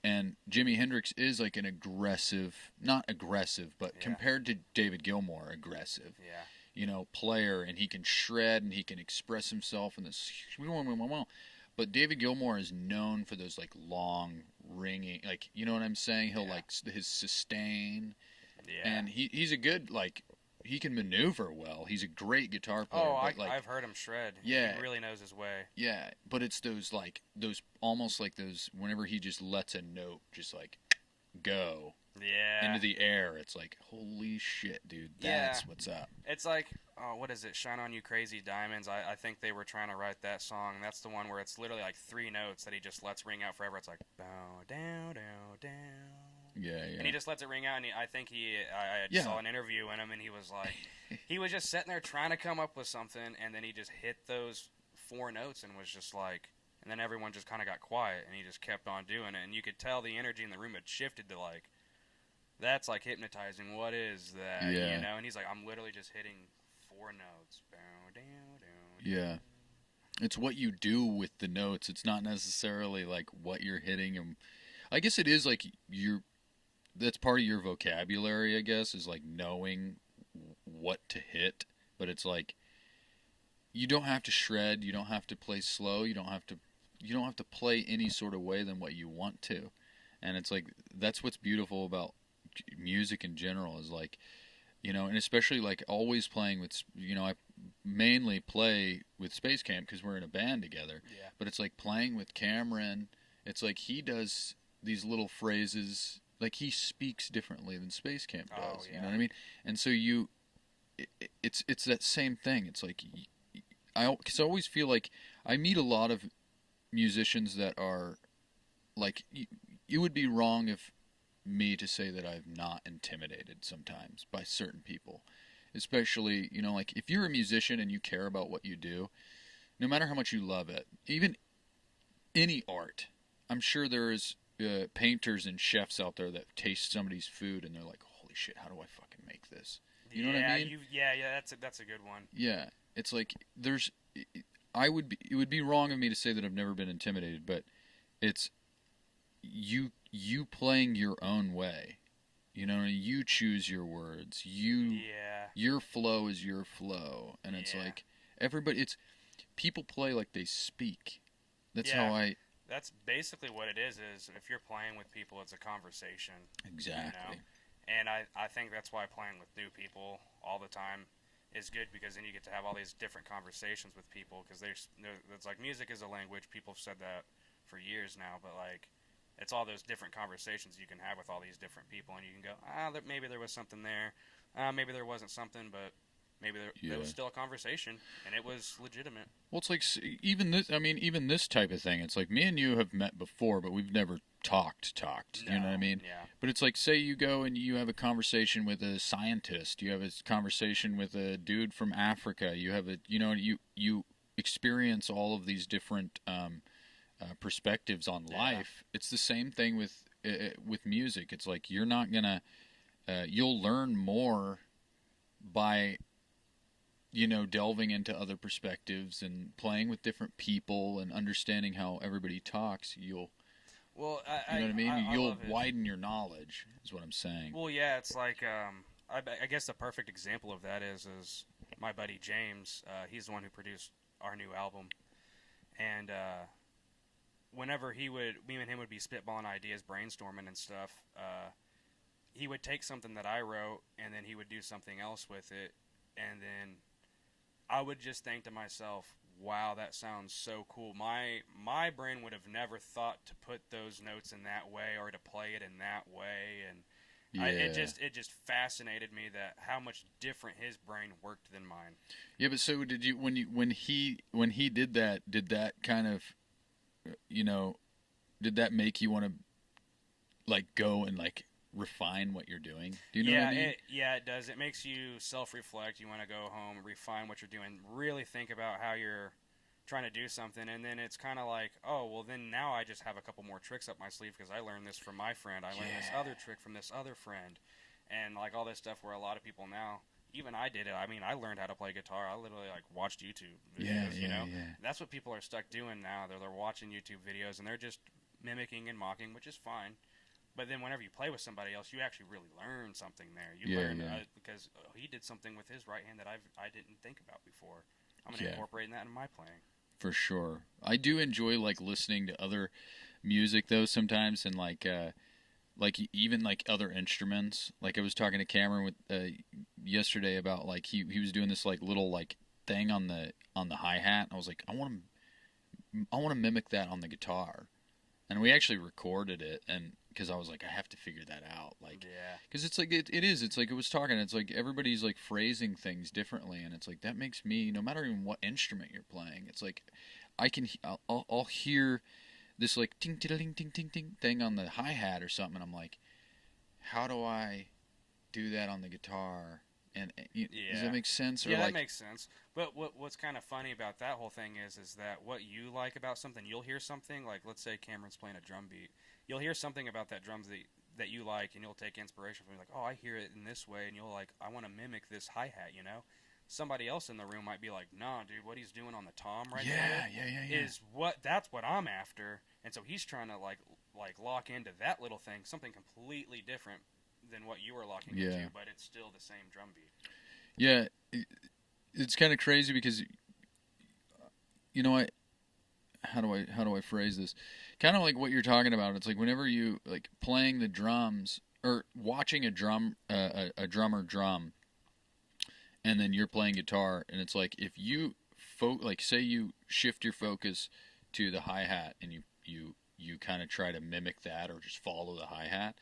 And Jimi Hendrix is an aggressive, not aggressive, but compared to David Gilmour, aggressive. Yeah. Player, and he can shred and he can express himself in this. But David Gilmour is known for those long ringing, you know what I'm saying? He'll his sustain. Yeah. And he's a good he can maneuver well. He's a great guitar player. Oh, I've heard him shred. Yeah. He really knows his way. Yeah, but it's those almost those whenever he just lets a note just go. Yeah. into the air. It's like, holy shit, dude, Yeah. that's what's up. It's like, oh, what is it? Shine On You Crazy Diamonds. I think they were trying to write that song. That's the one where it's literally like 3 notes that he just lets ring out forever. It's like, bow, down, down, down. Yeah, And he just lets it ring out. And I think I saw an interview in him, and he was like, he was just sitting there trying to come up with something, and then he just hit those 4 notes and was just like, and then everyone just kind of got quiet, and he just kept on doing it. And you could tell the energy in the room had shifted to like, that's like hypnotizing. What is that? Yeah. You know? And he's like, I'm literally just hitting 4 notes. Bow, down, down, Yeah. down. It's what you do with the notes. It's not necessarily like what you're hitting. And I guess it is like that's part of your vocabulary, I guess, is like knowing what to hit. But it's like, you don't have to shred. You don't have to play slow. You don't have to play any sort of way than what you want to. And it's like, that's what's beautiful about music in general, is like, and especially like always playing with, I mainly play with Space Camp because we're in a band together. Yeah. But it's like playing with Cameron. It's like he does these little phrases, like he speaks differently than Space Camp does. Oh, yeah. You know what I mean? And so it's that same thing. It's like, because I always feel like I meet a lot of musicians that are like, it would be wrong if me to say that I'm not intimidated sometimes by certain people, especially, like if you're a musician and you care about what you do, no matter how much you love it, even any art, I'm sure there's painters and chefs out there that taste somebody's food and they're like, holy shit, how do I fucking make this? You know what I mean? Yeah, that's a good one. Yeah, it's like it would be wrong of me to say that I've never been intimidated, but it's you playing your own way. You choose your words. Your flow is your flow, and it's like people play like they speak. That's how I. That's basically what it is. Is if you're playing with people, it's a conversation. Exactly. And I think that's why playing with new people all the time is good, because then you get to have all these different conversations with people, because it's like music is a language. People have said that for years now, but like, it's all those different conversations you can have with all these different people, and you can go, maybe there was something there, maybe there wasn't something, but maybe there was still a conversation, and it was legitimate. Well, it's like even this type of thing. It's like me and you have met before, but we've never talked. No, you know what I mean? Yeah. But it's like, say you go and you have a conversation with a scientist. You have a conversation with a dude from Africa. You have you experience all of these different perspectives on life. It's the same thing with music. It's like you're not gonna you'll learn more by delving into other perspectives and playing with different people and understanding how everybody talks. You'll you know what I mean? You'll widen your knowledge, is what I'm saying. Well, yeah, it's like I guess the perfect example of that is my buddy James. He's the one who produced our new album, and whenever me and him would be spitballing ideas, brainstorming and stuff, he would take something that I wrote, and then he would do something else with it, and then I would just think to myself, wow, that sounds so cool. My brain would have never thought to put those notes in that way or to play it in that way, and it just fascinated me that how much different his brain worked than mine. Yeah, but so did you when he did that kind of did that make you want to like go and like refine what you're doing? Do you know what I mean? It does. It makes you self-reflect. You want to go home, refine what you're doing, really think about how you're trying to do something, and then it's kind of like, oh, well, then now I just have a couple more tricks up my sleeve because I learned this from my friend. I learned this other trick from this other friend, and like all this stuff where a lot of people now, even I did it. I mean, I learned how to play guitar. I literally like watched YouTube videos, That's what people are stuck doing now. They're watching YouTube videos, and they're just mimicking and mocking, which is fine. But then whenever you play with somebody else, you actually really learn something there. You learn because he did something with his right hand that I didn't think about before. I'm going to incorporate that in my playing. For sure. I do enjoy like listening to other music though sometimes, and like even like other instruments. Like I was talking to Cameron with yesterday about like he was doing this like little like thing on the hi-hat. I was like, I want to mimic that on the guitar. And we actually recorded it, and because I was like, I have to figure that out. Like, Yeah. because it's like it is. It's like it was talking. It's like everybody's like phrasing things differently, and it's like that makes me, no matter even what instrument you're playing, it's like I'll hear this like ting ting ting ting ting ting thing on the hi hat or something, and I'm like, how do I do that on the guitar? And does that make sense? Or Yeah, like, that makes sense. But what's kind of funny about that whole thing is that what you like about something, you'll hear something like, let's say Cameron's playing a drum beat, you'll hear something about that drums that you like, and you'll take inspiration from it. Like, oh, I hear it in this way, and you'll like, I want to mimic this hi hat, you know. Somebody else in the room might be like, nah, dude, what he's doing on the tom right there is that's what I'm after, and so he's trying to like lock into that little thing, something completely different than what you were locking into, but it's still the same drum beat. Yeah, it's kind of crazy because, you know, how do I phrase this? Kind of like what you're talking about. It's like whenever you like playing the drums or watching a drummer drum, and then you're playing guitar, and it's like if you like say you shift your focus to the hi hat and you kind of try to mimic that or just follow the hi hat.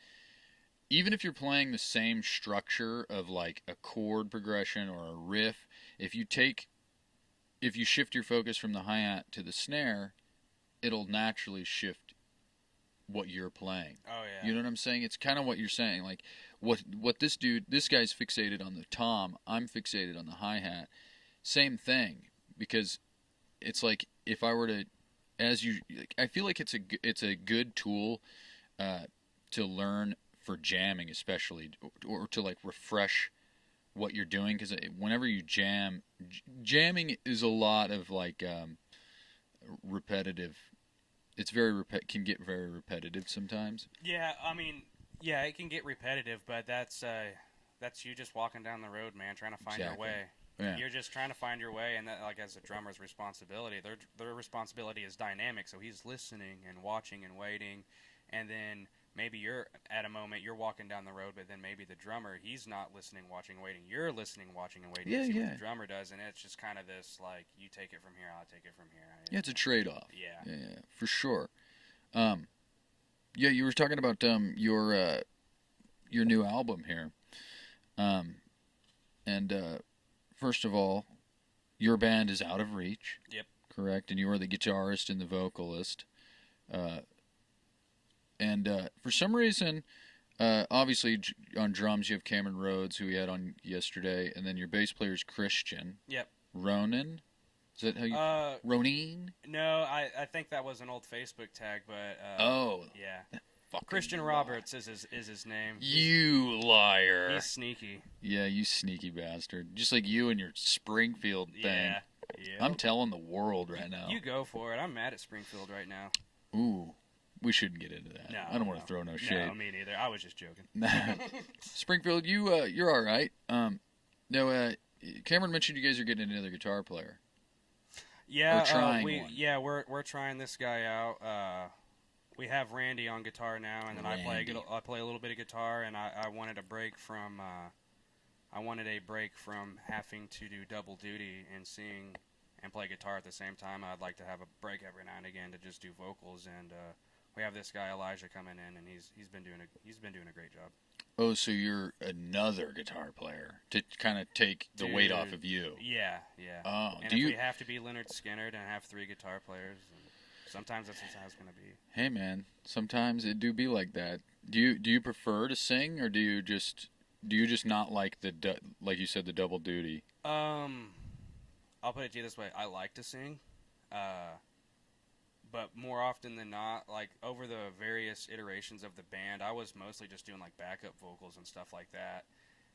Even if you're playing the same structure of like a chord progression or a riff, if you shift your focus from the hi-hat to the snare, it'll naturally shift what you're playing. Oh yeah. You know what I'm saying? It's kind of what you're saying. Like what this guy's fixated on the tom, I'm fixated on the hi-hat. Same thing, because it's like if I were to, I feel like it's a good tool to learn for jamming, especially, or to like refresh what you're doing, because whenever you jamming is a lot of like repetitive. It's can get very repetitive sometimes. Yeah, I mean, yeah, it can get repetitive, but that's you just walking down the road, man, trying to find your way. Yeah. You're just trying to find your way, and that, like, as a drummer's responsibility, their responsibility is dynamic. So he's listening and watching and waiting, and then maybe you're at a moment you're walking down the road, but then maybe the drummer, he's not listening, watching, waiting. You're listening, watching, and waiting to see what the drummer does, and it's just kind of this like, you take it from here, I'll take it from here. Yeah, it's a trade-off. Yeah, for sure. Yeah, you were talking about your new album here, and first of all, your band is Out of Reach. Yep. Correct, and you are the guitarist and the vocalist. And for some reason, obviously on drums you have Cameron Rhodes, who we had on yesterday, and then your bass player is Christian. Yep. Ronan? Is that how you... Ronin? No, I think that was an old Facebook tag, but... yeah. Christian Roberts is his name. You liar. He's sneaky. Yeah, you sneaky bastard. Just like you and your Springfield thing. Yeah. I'm telling the world right now. You go for it. I'm mad at Springfield right now. Ooh. We shouldn't get into that. No, I don't want to throw no shade. No, me neither. I was just joking. Springfield, you're all right. No, Cameron mentioned you guys are getting another guitar player. Yeah, or trying one. Yeah, we're trying this guy out. We have Randy on guitar now, and then I play a little bit of guitar, and I wanted a break from having to do double duty and sing and play guitar at the same time. I'd like to have a break every now and again to just do vocals, and we have this guy Elijah coming in, and he's been doing a great job. Oh, so you're another guitar player to kind of take the weight off of you. Yeah. Oh, and we have to be Leonard Skinner and have 3 guitar players, sometimes that's how it's going to be. Hey, man, sometimes it do be like that. Do you prefer to sing, or do you just not like like you said, the double duty? I'll put it to you this way: I like to sing, but more often than not, like over the various iterations of the band, I was mostly just doing like backup vocals and stuff like that.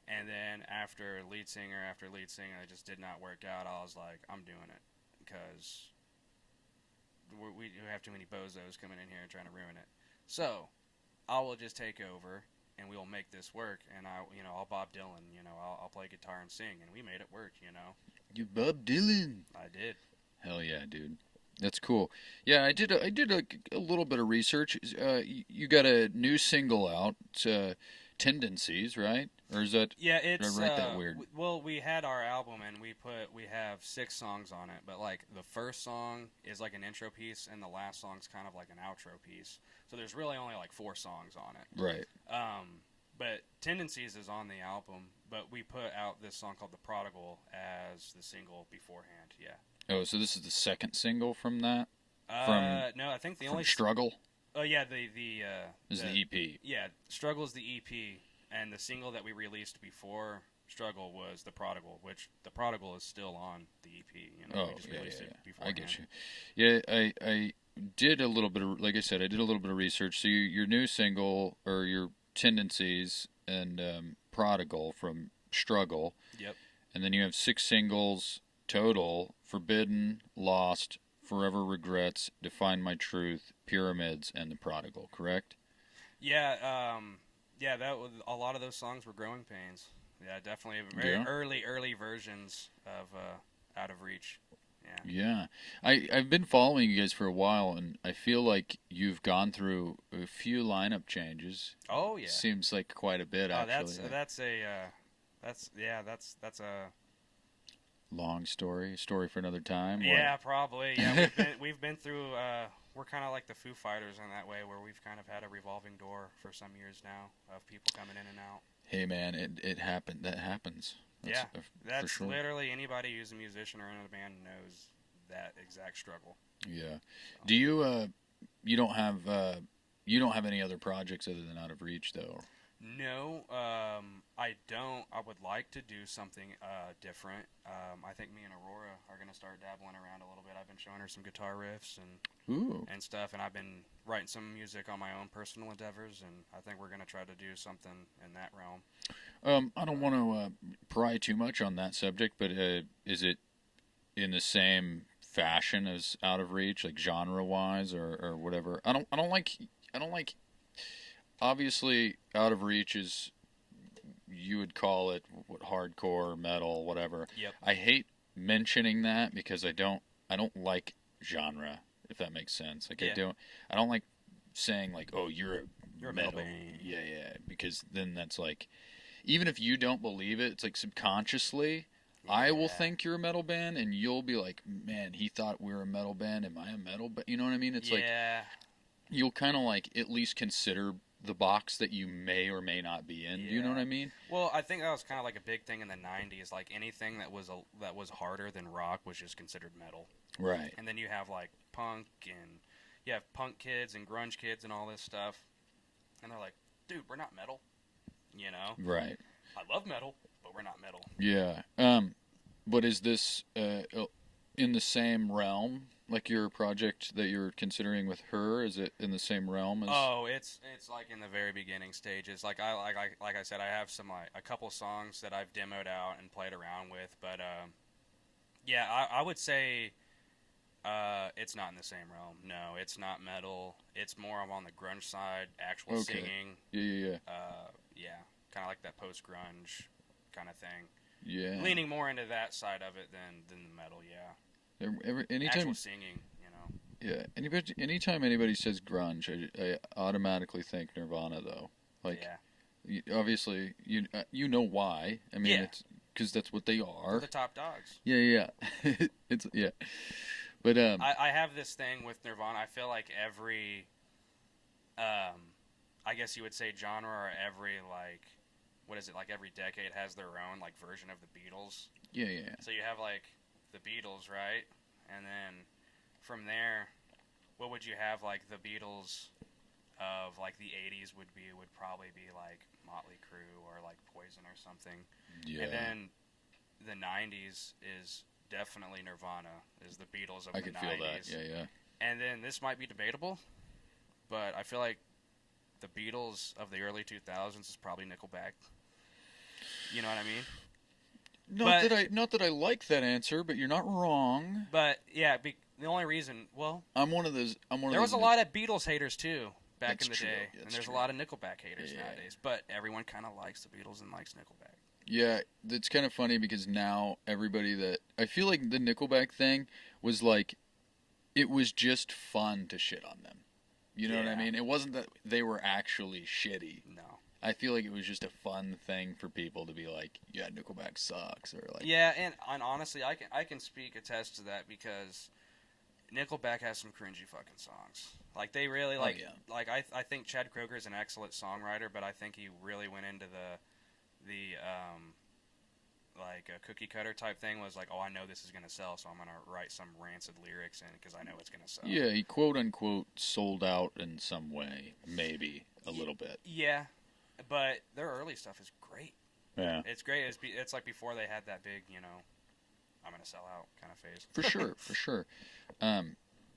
And then after lead singer, it just did not work out. I was like, I'm doing it because we have too many bozos coming in here and trying to ruin it. So I will just take over and we will make this work. And I'll Bob Dylan. I'll play guitar and sing, and we made it work. You Bob Dylan. I did. Hell yeah, dude. That's cool. Yeah, I did a little bit of research. You got a new single out. tendencies, right? Or is that Yeah, did it's I write that weird? well, we had our album and we have 6 songs on it, but like the first song is like an intro piece and the last song's kind of like an outro piece. So there's really only like 4 songs on it. Right. But Tendencies is on the album, but we put out this song called The Prodigal as the single beforehand. Yeah. Oh, so this is the second single from that? No, I think the From only Struggle? Oh yeah, Is the EP. Yeah, Struggle is the EP, and the single that we released before Struggle was The Prodigal, which The Prodigal is still on the EP. You know, Oh, we just yeah, released yeah, it yeah. I beforehand. get you. Yeah, I did a little bit of, like I said, I did a little bit of research. So your new single, or your Tendencies and Prodigal from Struggle. Yep. And then you have 6 singles total: Forbidden, Lost, Forever Regrets, Define My Truth, Pyramids, and The Prodigal, correct? Yeah, yeah. That was a lot of those songs were Growing Pains. Yeah, definitely very Yeah. early versions of Out of Reach. Yeah. Yeah. I've been following you guys for a while, and I feel like you've gone through a few lineup changes. Oh yeah. Seems like quite a bit, Oh, actually. that's a Long story for another time. What? yeah, probably. Yeah, we've been through. We're kind of like the Foo Fighters in that way, where we've kind of had a revolving door for some years now of people coming in and out. Hey man, it happened. That happens. Yeah, for that's sure. literally anybody who's a musician or in a band knows that exact struggle. Yeah. So. Do you you don't have any other projects other than Out of Reach though? No, I don't. I would like to do something different. I think me and Aurora are going to start dabbling around a little bit. I've been showing her some guitar riffs Ooh. and stuff, and I've been writing some music on my own personal endeavors, and I think we're going to try to do something in that realm. I don't want to pry too much on that subject, but is it in the same fashion as Out of Reach, like genre-wise, or whatever? I don't like. Obviously, Out of Reach is, you would call it what, hardcore, metal, whatever. Yep. I hate mentioning that because I don't like genre, if that makes sense. Like Yeah. I don't like saying like, oh, you're You're a a metal metal. band. Yeah, because then that's like, even if you don't believe it, it's like subconsciously, I will Yeah. think you're a metal band, and you'll be like, man, he thought we were a metal band. Am I a metal band? You know what I mean? It's like, Yeah. you'll kind of like at least consider the box that you may or may not be in. You know Yeah. what I mean? Well, I think that was kind of like a big thing in the '90s. Like anything that was harder than rock was just considered metal. Right. And then you have like punk, and you have punk kids and grunge kids and all this stuff, and they're like, dude, we're not metal. You know? Right. I love metal, but we're not metal. Yeah. But is this in the same realm? Like your project that you're considering with her, is it in the same realm as? Oh, it's like in the very beginning stages. Like I said, I have some a couple songs that I've demoed out and played around with, but yeah, I would say it's not in the same realm. No, it's not metal. It's more on the grunge side, actual Okay. singing. Yeah. Yeah, kind of like that post grunge kind of thing. Yeah. Leaning more into that side of it than the metal. Yeah, Anytime. actual singing. You know. Yeah. Anytime anybody says grunge, I automatically think Nirvana though. Like, Yeah. obviously, you know why? I mean, Yeah. it's because that's what they They're are. the top dogs. Yeah. It's yeah. But I have this thing with Nirvana. I feel like every, I guess you would say genre, or every like, what is it, like every decade has their own like version of the Beatles. yeah. So you have like the Beatles, right? And then from there, what would you have like the Beatles of like the '80s would probably be like Motley Crue or like Poison or something. Yeah. And then the '90s is definitely Nirvana, is the Beatles of I the could 90s. feel that. Yeah. And then this might be debatable, but I feel like the Beatles of the early 2000s is probably Nickelback. You know what I mean? Not that I like that answer, but you're not wrong. But yeah, the only reason, well, I'm one of those. there was a lot of Beatles haters too back That's in the true. day, That's and there's true. a lot of Nickelback haters Yeah. nowadays. But everyone kind of likes the Beatles and likes Nickelback. Yeah, it's kind of funny because now everybody that I feel like the Nickelback thing was like, it was just fun to shit on them. You know what I Yeah. mean? It wasn't that they were actually shitty. No. I feel like it was just a fun thing for people to be like, yeah, Nickelback sucks, or like, Yeah, and honestly, I can attest to that because Nickelback has some cringy fucking songs. Like they really like yeah. like I think Chad Kroeger is an excellent songwriter, but I think he really went into the like a cookie cutter type thing. Was like, oh, I know this is gonna sell, so I'm gonna write some rancid lyrics in because I know it's gonna sell. Yeah, he quote unquote sold out in some way, maybe a little bit. Yeah, but their early stuff is great. Yeah, It's great. It's like before they had that big, I'm gonna sell out kind of phase. for sure, for sure.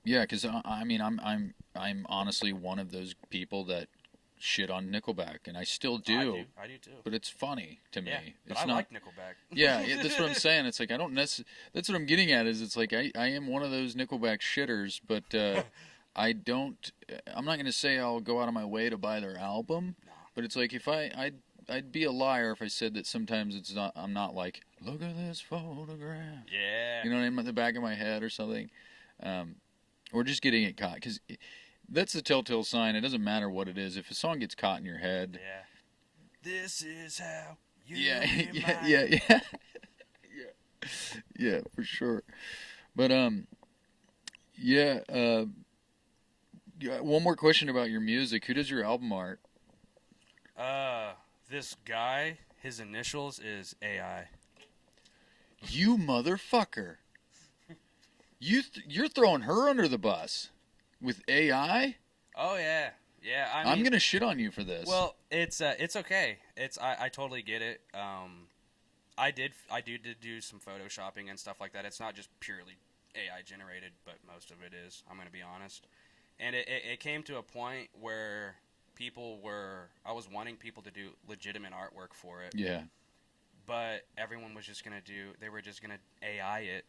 Yeah, because I mean, I'm honestly one of those people that shit on Nickelback, and I still do. I do too. But it's funny to me. Yeah, but It's I not. like Nickelback. Yeah, that's what I'm saying. It's like I don't That's what I'm getting at. Is it's like I am one of those Nickelback shitters, but I don't. I'm not gonna say I'll go out of my way to buy their album, No. but it's like if I'd be a liar if I said that sometimes it's not. I'm not like, look at this photograph. Yeah. You know what I mean? At the back of my head or something, or just getting it caught because. That's the telltale sign. It doesn't matter what it is. If a song gets caught in your head, Yeah. This is how you. yeah, remind yeah, for sure. But yeah. One more question about your music. Who does your album art? This guy, his initials is AI. You motherfucker! You're throwing her under the bus with AI. Oh yeah, yeah. I mean, I'm gonna shit on you for this. Well, it's okay. I totally get it. I did do some photoshopping and stuff like that. It's not just purely AI generated, but most of it is. I'm gonna be honest. And it came to a point where I was wanting people to do legitimate artwork for it. Yeah. But everyone was just they were just gonna AI it.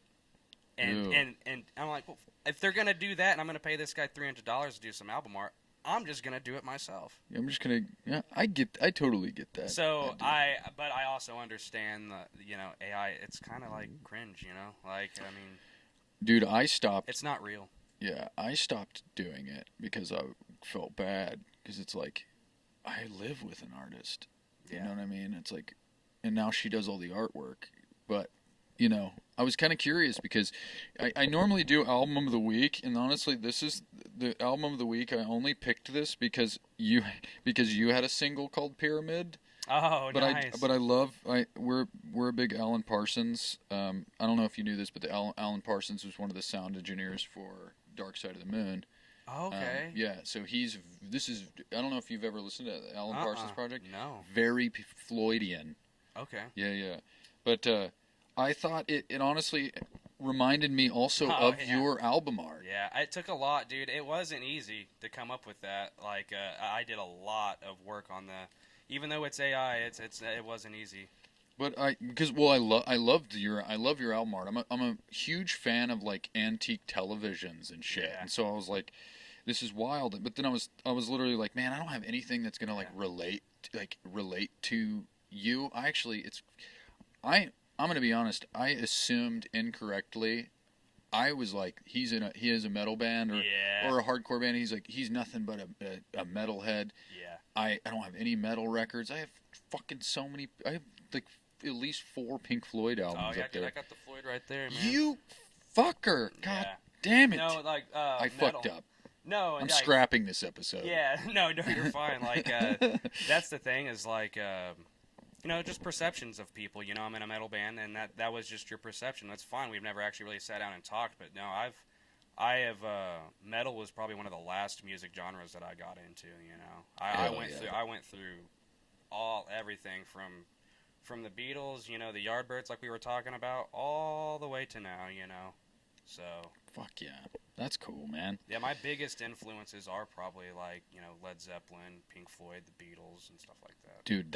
Ew. And I'm like, well, if they're gonna do that, and I'm gonna pay this guy $300 to do some album art, I'm just gonna do it myself. I'm just gonna. Yeah, I totally get that. So do. but I also understand AI. It's kind of like cringe, like I mean, Dude, I stopped. it's not real. Yeah, I stopped doing it because I felt bad because it's like I live with an artist. You Yeah. know what I mean? It's like, and now she does all the artwork. But I was kind of curious because I normally do album of the week, and honestly, this is the album of the week. I only picked this because you had a single called Pyramid. Oh, But nice. we're a big Alan Parsons. I don't know if you knew this, but Alan Parsons was one of the sound engineers for Dark Side of the Moon. Okay. Yeah, so I don't know if you've ever listened to the Alan Parsons project. No. Very Floydian. Okay. Yeah. But I thought it honestly reminded me also Oh, of yeah. your album art. Yeah, it took a lot, dude. It wasn't easy to come up with that. Like, I did a lot of work on even though it's AI, it wasn't easy. But I love your album art. I'm a huge fan of like antique televisions and shit. Yeah. And so I was like, this is wild. But then I was literally like, man, I don't have anything that's gonna relate to you. I'm gonna be honest. I assumed incorrectly. I was like, he has a metal band or a hardcore band. He's nothing but a metalhead. Yeah. I don't have any metal records. I have fucking so many. I have like at least 4 Pink Floyd albums Oh yeah, up dude, there. I got the Floyd right there, man. You fucker! God Yeah. damn it! No, like I metal. fucked up. No, I'm like, scrapping this episode. Yeah, no, you're fine. Like that's the thing is like just perceptions of people. I'm in a metal band, and that was just your perception. That's fine. We've never actually really sat down and talked, but no, I have metal was probably one of the last music genres that I got into. I went through everything from the Beatles, the Yardbirds like we were talking about, all the way to now. So Fuck yeah, that's cool, man. yeah, my biggest influences are probably like Led Zeppelin, Pink Floyd, the Beatles, and stuff like that. Dude,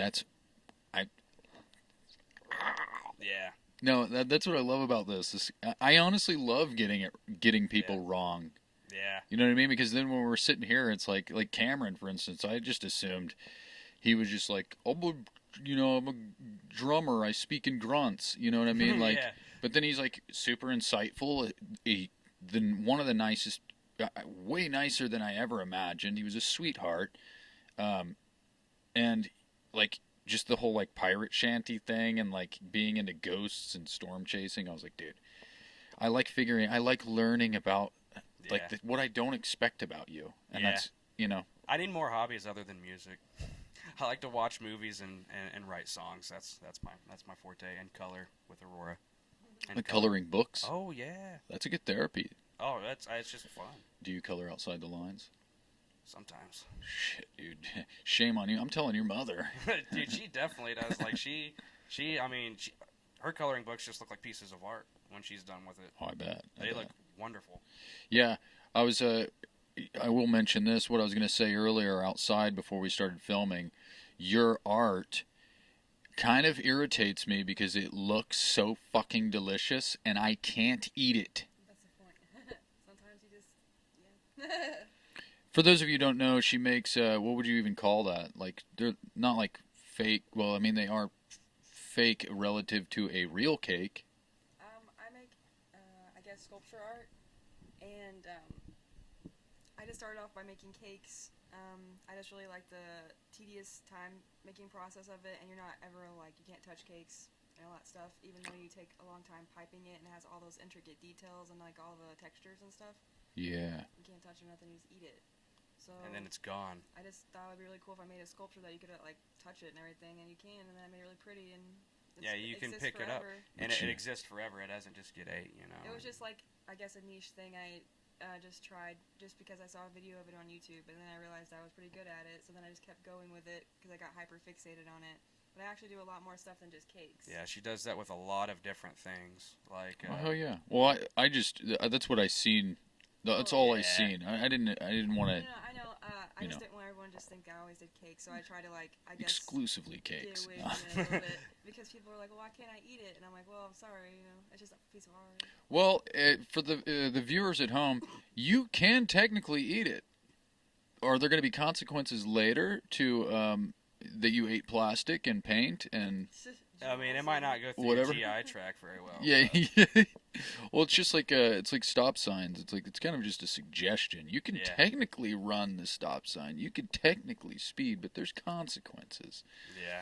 Yeah. No, that's what I love about this. I honestly love getting people wrong. Yeah. You know what I mean? Because then when we're sitting here, it's like Cameron, for instance. I just assumed he was just like, I'm a drummer. I speak in grunts. You know what I mean? Like, Yeah. But then he's like super insightful. One of the nicest, way nicer than I ever imagined. He was a sweetheart, and like just the whole like pirate shanty thing and like being into ghosts and storm chasing. I was like, dude, I like learning about like Yeah. what I don't expect about you, and Yeah. that's you know. I need more hobbies other than music. I like to watch movies and write songs. That's my forte. And color with Aurora. And Like coloring books. Oh yeah. That's a good therapy. Oh, it's just fun. Do you color outside the lines? Sometimes. Shit, dude. Shame on you. I'm telling your mother. Dude, she definitely does. Like I mean, her coloring books just look like pieces of art when she's done with it. Oh, I bet. They look wonderful. Yeah, I will mention this. What I was going to say earlier outside before we started filming, your art kind of irritates me because it looks so fucking delicious, and I can't eat it. That's the point. Sometimes you just, yeah. For those of you who don't know, she makes what would you even call that? Like they're not like fake. Well, I mean they are fake relative to a real cake. I make, I guess, sculpture art, and I just started off by making cakes. I just really like the tedious time-making process of it, and you're not ever, like, you can't touch cakes and all that stuff, even though you take a long time piping it, and it has all those intricate details and, like, all the textures and stuff. Yeah. You can't touch it or nothing, you just eat it. So And then it's gone. I just thought it would be really cool if I made a sculpture that you could, like, touch it and everything, and you can, and then I made it really pretty, and Yeah, you can pick it up. And it exists forever. It doesn't just get ate, you know. It was just like, I guess, a niche thing I just tried just because I saw a video of it on YouTube, and then I realized I was pretty good at it, so then I just kept going with it because I got hyper fixated on it. But I actually do a lot more stuff than just cakes. Yeah, she does that with a lot of different things. Like Oh hell yeah. Well, I just that's what I seen. That's all I yeah. seen. I didn't want to I know. I you just know. didn't want everyone to just think I always did cakes, so I try to, like, I guess, exclusively get cakes. away from it a little bit, because people are like, well, why can't I eat it? And I'm like, well, I'm sorry, you know, it's just a piece of art. Well, for the viewers at home, you can technically eat it. Are there going to be consequences later to that you ate plastic and paint and I mean, it might not go through Whatever. your GI tract very well. yeah, well, it's just like it's like stop signs. It's kind of just a suggestion. You can Yeah. technically run the stop sign. You can technically speed, but there's consequences. Yeah.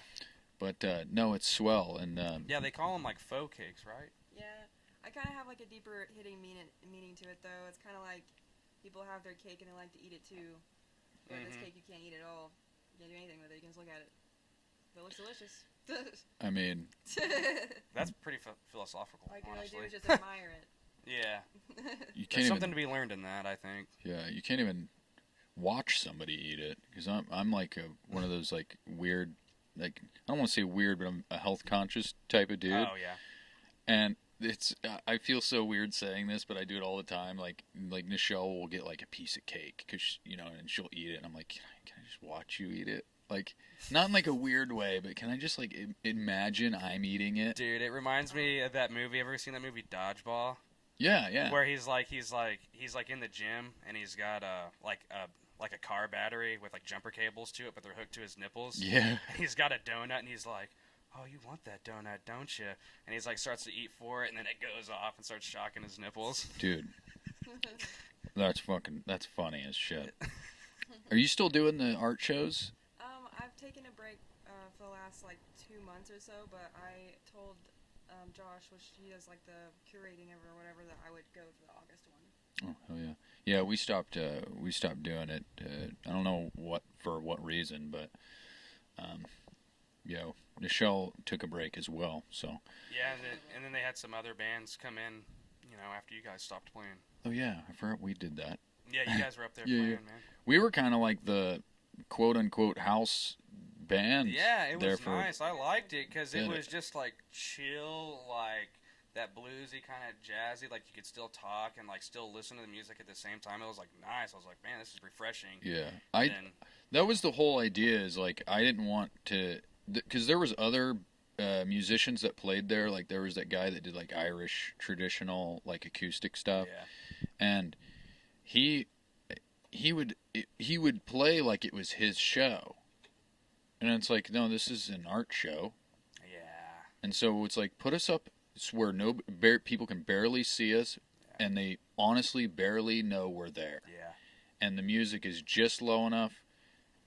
But no, it's swell and Yeah, they call them like faux cakes, right? Yeah, I kind of have, like, a deeper hitting meaning to it, though. It's kind of like people have their cake and they like to eat it too. But this cake you can't eat at all. You can't do anything with it. You can just look at it. But it looks delicious. I mean, That's pretty philosophical, All you can really do honestly. is just admire it. Yeah. you There's can't something even to be learned in that, I think. yeah, you can't even watch somebody eat it because I'm like one of those like weird like I don't want to say weird, but I'm a health conscious type of dude. Oh, yeah. And it's I feel so weird saying this, but I do it all the time. Like Nichelle will get like a piece of cake because you know, and she'll eat it, and I'm like, can I just watch you eat it? Like, not in like a weird way, but can I just like imagine I'm eating it? Dude, it reminds me of that movie. Ever seen that movie Dodgeball? Yeah. Where he's like in the gym and he's got like a car battery with like jumper cables to it, but they're hooked to his nipples. Yeah. And he's got a donut and he's like, "Oh, you want that donut, don't you?" And he's like starts to eat for it, and then it goes off and starts shocking his nipples. Dude, that's funny as shit. Are you still doing the art shows? I've taken a break for the last, like, 2 months or so, but I told Josh, which he does, like, the curating of or whatever, that I would go to the August one. Oh hell yeah! Yeah, we stopped doing it. I don't know for what reason, but Nichelle took a break as well. So Yeah, and then they had some other bands come in, you know, after you guys stopped playing. oh yeah, I forgot we did that. Yeah, you guys were up there Yeah, playing, yeah. man. We were kind of like the quote unquote house band. Yeah, it there was for, nice. I liked it because it Yeah. was just like chill, like that bluesy kind of jazzy. Like you could still talk and like still listen to the music at the same time. It was like nice. I was like, man, this is refreshing. Yeah, And that was the whole idea. Is like I didn't want to because there was other musicians that played there. Like there was that guy that did like Irish traditional like acoustic stuff, yeah, and he would play like it was his show, and it's like no, this is an art show, yeah, and so it's like put us up where people can barely see us, and they honestly barely know we're there, yeah. and the music is just low enough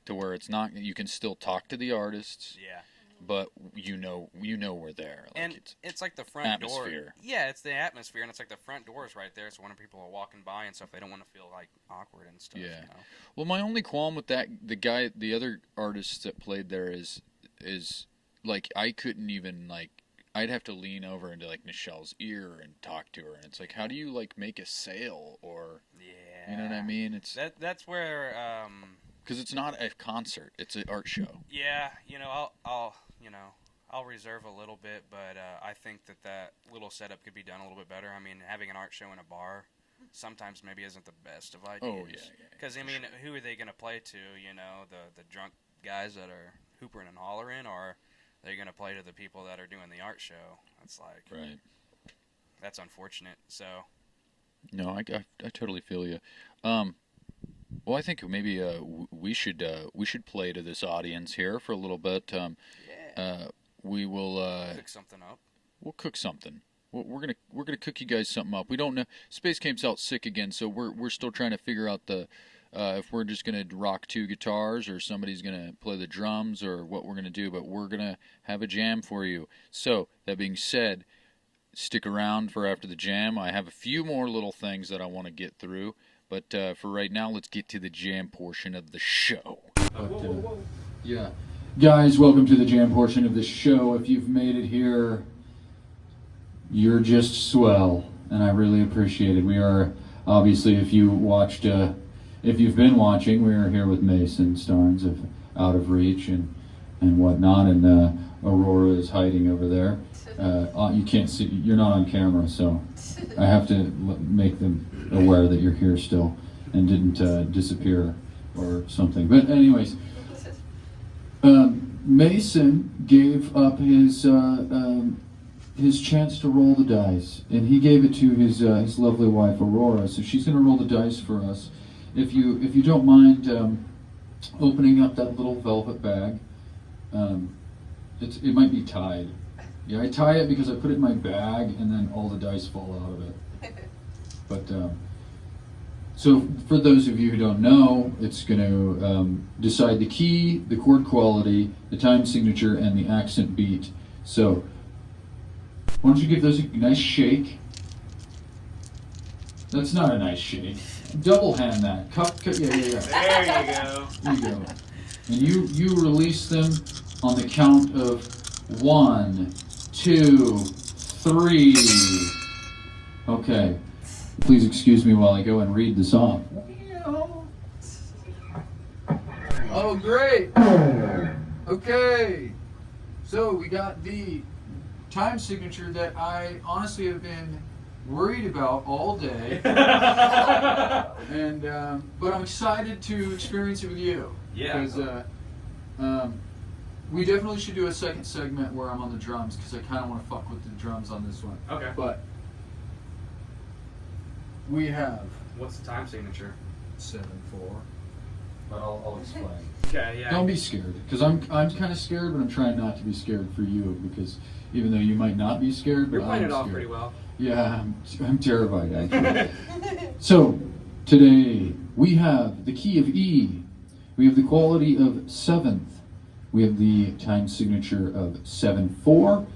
to where it's not, you can still talk to the artists, Yeah. but you know we're there. Like, And it's like the front door. atmosphere. Yeah, it's the atmosphere, and it's like the front door is right there, so when people are walking by and stuff, they don't want to feel like awkward and stuff. Yeah. You know? Well, my only qualm with that, the other artists that played there is like I couldn't even like, I'd have to lean over into like Michelle's ear and talk to her, and it's like, how do you like make a sale, or Yeah. you know what I mean? It's That's where because it's not a concert; it's an art show. yeah, I'll reserve a little bit, but I think that little setup could be done a little bit better. I mean, having an art show in a bar sometimes maybe isn't the best of ideas. Oh yeah. Because I mean, who are they going to play to? You know, the drunk guys that are hoopering and hollering, or they're going to play to the people that are doing the art show? It's like, Right. that's unfortunate. So No, I totally feel you. Well, I think maybe we should play to this audience here for a little bit. yeah, We will pick something up. we'll cook something. We're gonna cook you guys something up. We don't know. Space Camp's out sick again, so we're still trying to figure out the if we're just gonna rock 2 guitars or somebody's gonna play the drums or what we're gonna do. But we're gonna have a jam for you. So that being said, stick around for after the jam. I have a few more little things that I want to get through, but for right now, let's get to the jam portion of the show. Yeah. Guys, welcome to the jam portion of the show. If you've made it here, you're just swell, and I really appreciate it. We are, obviously, if you've been watching, we are here with Mason Starnes of Out of Reach and whatnot, and Aurora is hiding over there. You can't see, you're not on camera, so I have to make them aware that you're here still and didn't disappear or something. But anyways, Mason gave up his chance to roll the dice, and he gave it to his lovely wife Aurora. So she's going to roll the dice for us. If you don't mind opening up that little velvet bag, it might be tied. Yeah, I tie it because I put it in my bag, and then all the dice fall out of it. But so for those of you who don't know, it's going to decide the key, the chord quality, the time signature, and the accent beat. So why don't you give those a nice shake? That's not a nice shake. Double hand that. Cup, yeah. There you go. There you go. And you release them on the count of 1, 2, 3. Okay. Please excuse me while I go and read the song. Oh, great. Okay. So we got the time signature that I honestly have been worried about all day. And but I'm excited to experience it with you. Yeah. Because we definitely should do a second segment where I'm on the drums, because I kind of want to fuck with the drums on this one. Okay. But we have What's the time signature? 7/4. But I'll explain. Okay, yeah. Don't be scared, because I'm kind of scared, but I'm trying not to be scared for you, because even though you might not be scared, but You're playing I'm it off scared. pretty well. Yeah, I'm terrified actually. So today we have the key of E, we have the quality of 7th, we have the time signature of 7/4,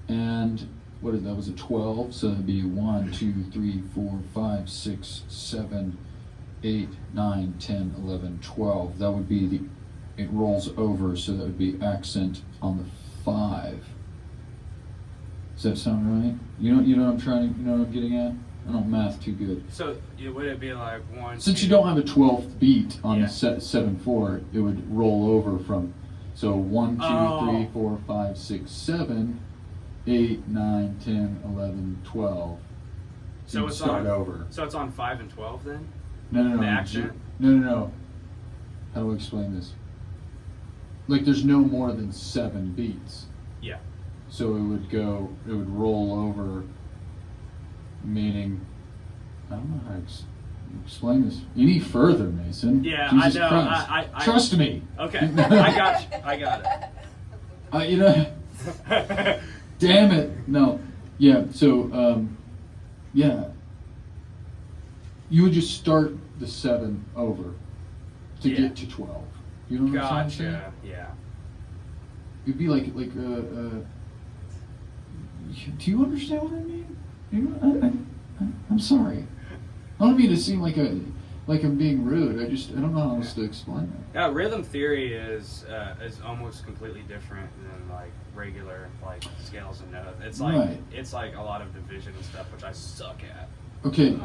and what is that? Was a 12? So that'd be 1, 2, 3, 4, 5, 6, 7, 8, 9, 10, 11, 12. That would be it rolls over, so that would be accent on the 5. Does that sound right? You know what I'm getting at? I don't math too good. So would it be like 1? Since you don't have a 12th beat on Yeah. the 7/4, it would roll over from, so 1, 2, 3, 4, 5, 6, 7, 8, 9, 10, 11, 12. So you it's start on over. So it's on 5 and 12 then? No. The accent? No. How do I explain this? Like, there's no more than 7 beats. Yeah. So it would roll over, meaning, I don't know how to explain this any further, Mason. Yeah, Jesus I know. Christ. I Trust me. Okay, I got it. You know, damn it. No. Yeah, so, yeah. You would just start the 7 over to Yeah. get to 12. You know what I'm saying? Gotcha. Yeah. It'd be like do you understand what I mean? I'm sorry. I don't mean to seem like I'm being rude. I don't know how else to explain it. Yeah, rhythm theory is almost completely different than like regular like scales and notes. It's like Right. It's like a lot of division and stuff, which I suck at. Okay.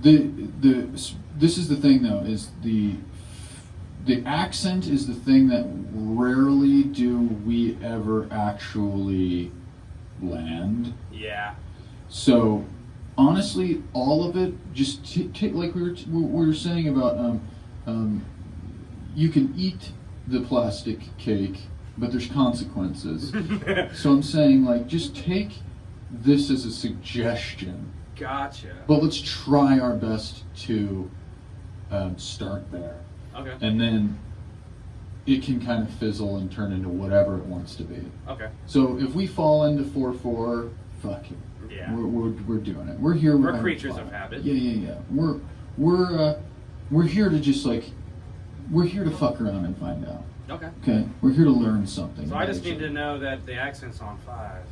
This is the thing though, is the accent is the thing that rarely do we ever actually land. Yeah. So honestly, all of it, just take like we were saying about you can eat the plastic cake, but there's consequences. So I'm saying, like, just take this as a suggestion. Gotcha. But let's try our best to start there. Okay. And then it can kind of fizzle and turn into whatever it wants to be. Okay. So if we fall into 4/4, fuck it. Yeah. We're doing it. We're here. We're creatures of habit. Yeah. We're here to just like, we're here to fuck around and find out. Okay. Okay. We're here to learn something. So I just need to know that the accent's on 5.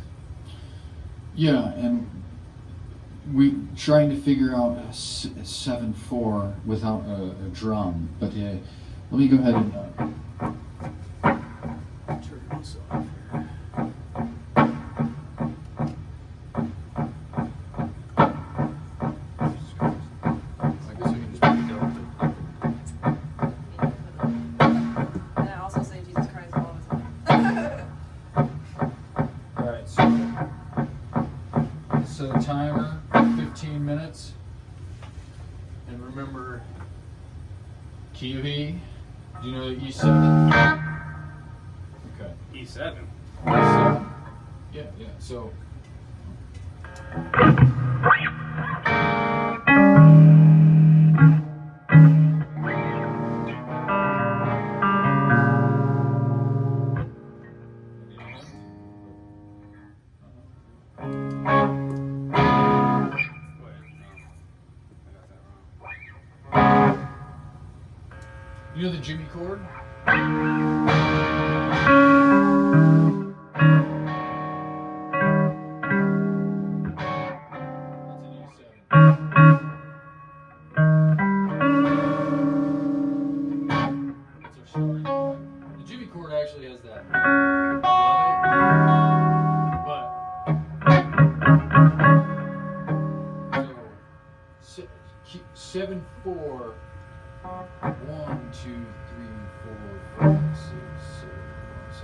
Yeah, and we trying to figure out 7/4 without a drum. But let me go ahead and turn this off here. And I also say Jesus Christ all the time. Alright, so timer, 15 minutes. And remember, key of E. Do you know the E7? Okay. E7. E7? Yeah, so. You know the Jimmy chord? Actually has that but so 7/4 1 2 3 4 5 6 7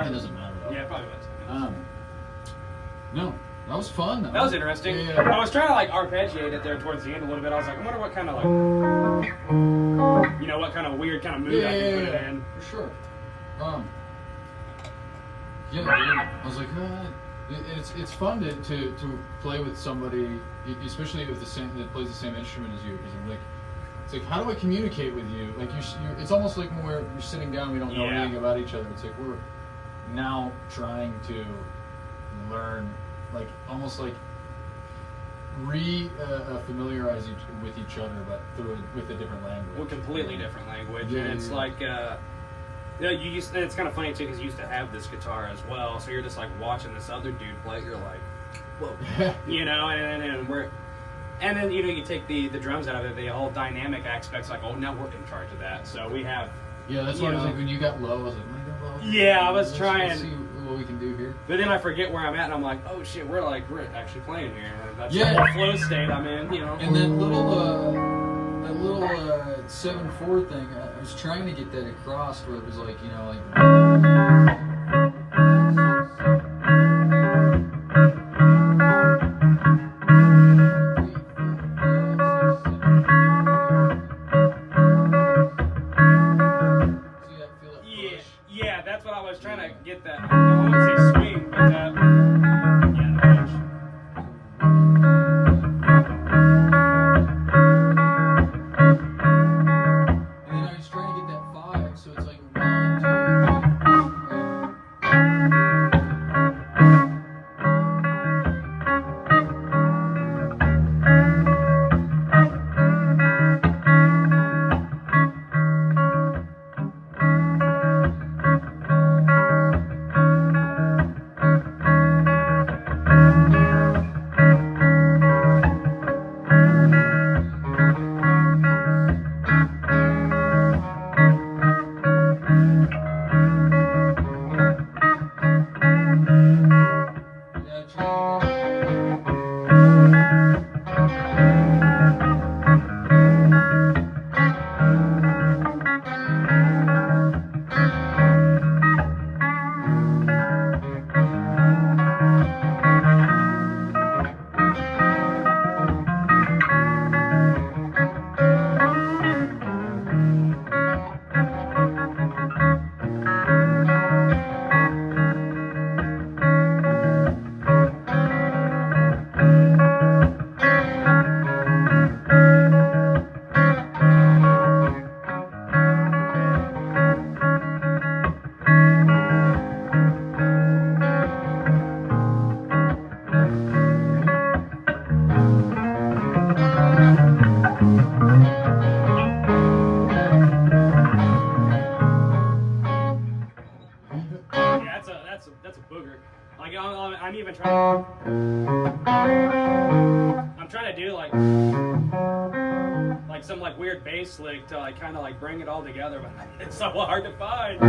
It doesn't matter though. Yeah, probably about 10 minutes. No, that was fun though. That was interesting. Yeah. I was trying to like arpeggiate it there towards the end a little bit. I was like, I wonder what kind of like, what kind of weird kind of mood I can put it in. For sure. Yeah, dude, I was like, it's fun to play with somebody, especially with that plays the same instrument as you, because I'm like, it's like, how do I communicate with you? Like it's almost like when you're sitting down, we don't know anything about each other. It's like we're now trying to learn, like almost like familiarize with each other, but with a different language. Well, completely different language, Yeah, and it's yeah. like, and it's kind of funny too because you used to have this guitar as well, so you're just like watching this other dude play. You're like, whoa, and then you take the drums out of it, the whole dynamic aspects. Like, oh, now we're in charge of that, so we have. Yeah, that's why I was like, when you got low, I was like, wanna go low? Yeah, I was trying. Let's see what we can do here. But then I forget where I'm at, and I'm like, oh shit, we're actually playing here. And that's Yeah. the whole flow state I'm in, And that little 7/4 thing, I was trying to get that across where it was like, like. Yeah, that's what I was trying to get that. I wouldn't say swing, but the pitch. And then I was trying to get that 5, so it's like 1, that's a booger. Like I'm even trying. I'm trying to do like some like weird bass lick to like kind of like bring it all together, but it's so hard to find.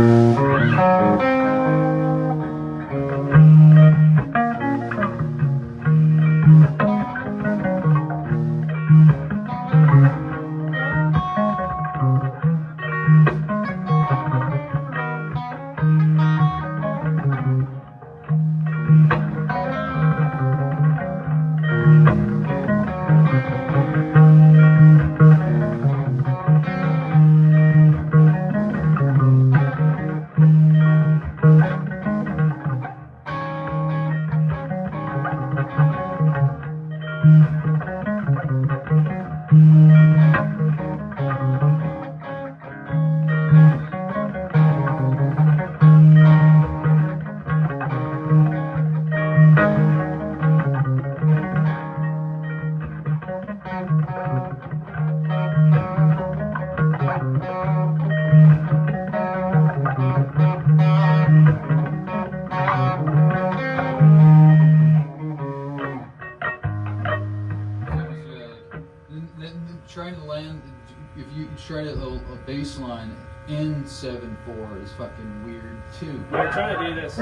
Trying to land, if you try to a bass line in 7/4 is fucking weird too. We're trying to do this.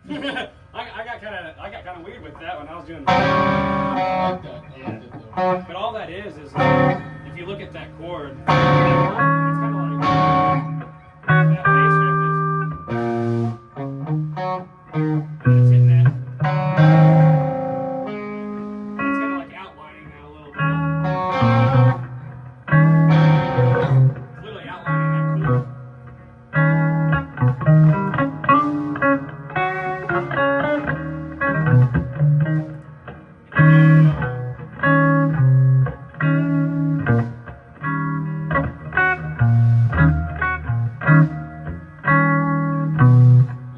I got kind of weird with that when I was doing. I like that. I like that though. But all that is if you look at that chord, it's kind of like that bass riff is. It's hitting that. It's kind of like outlining that a little bit. It's literally outlining that chord.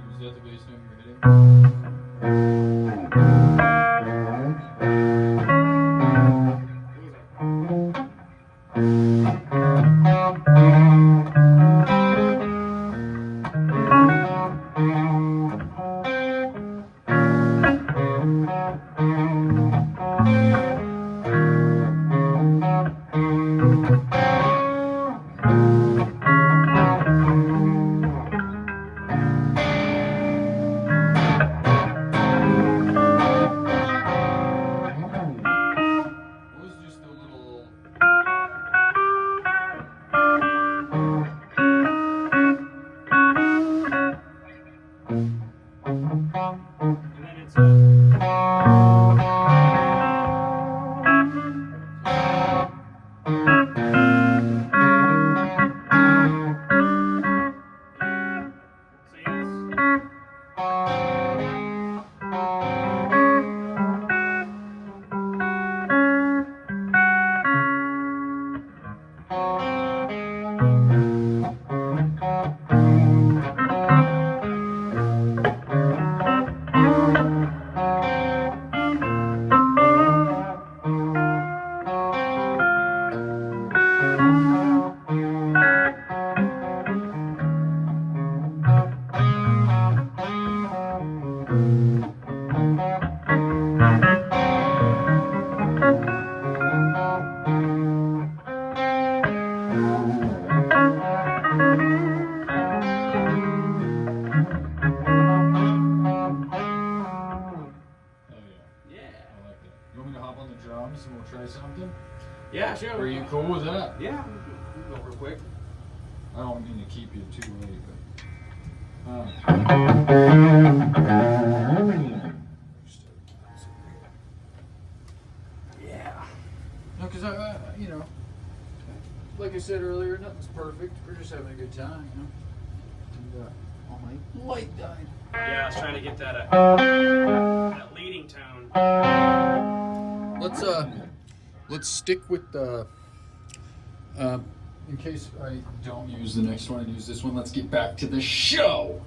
Is that the bass note you're hitting? What was just a little. And then it's so yes. Hell yeah. Yeah. I like that. You want me to hop on the drums and we'll try something? Yeah, sure. Are you cool with that? Yeah, we can go real quick. I don't mean to keep you too late, but. Yeah. No, because you know, like I said earlier, nothing's perfect. We're just having a good time, you know. And, oh, my light died. Yeah, I was trying to get that leading tone. Let's stick with the. In case I don't use the next one and use this one, let's get back to the show.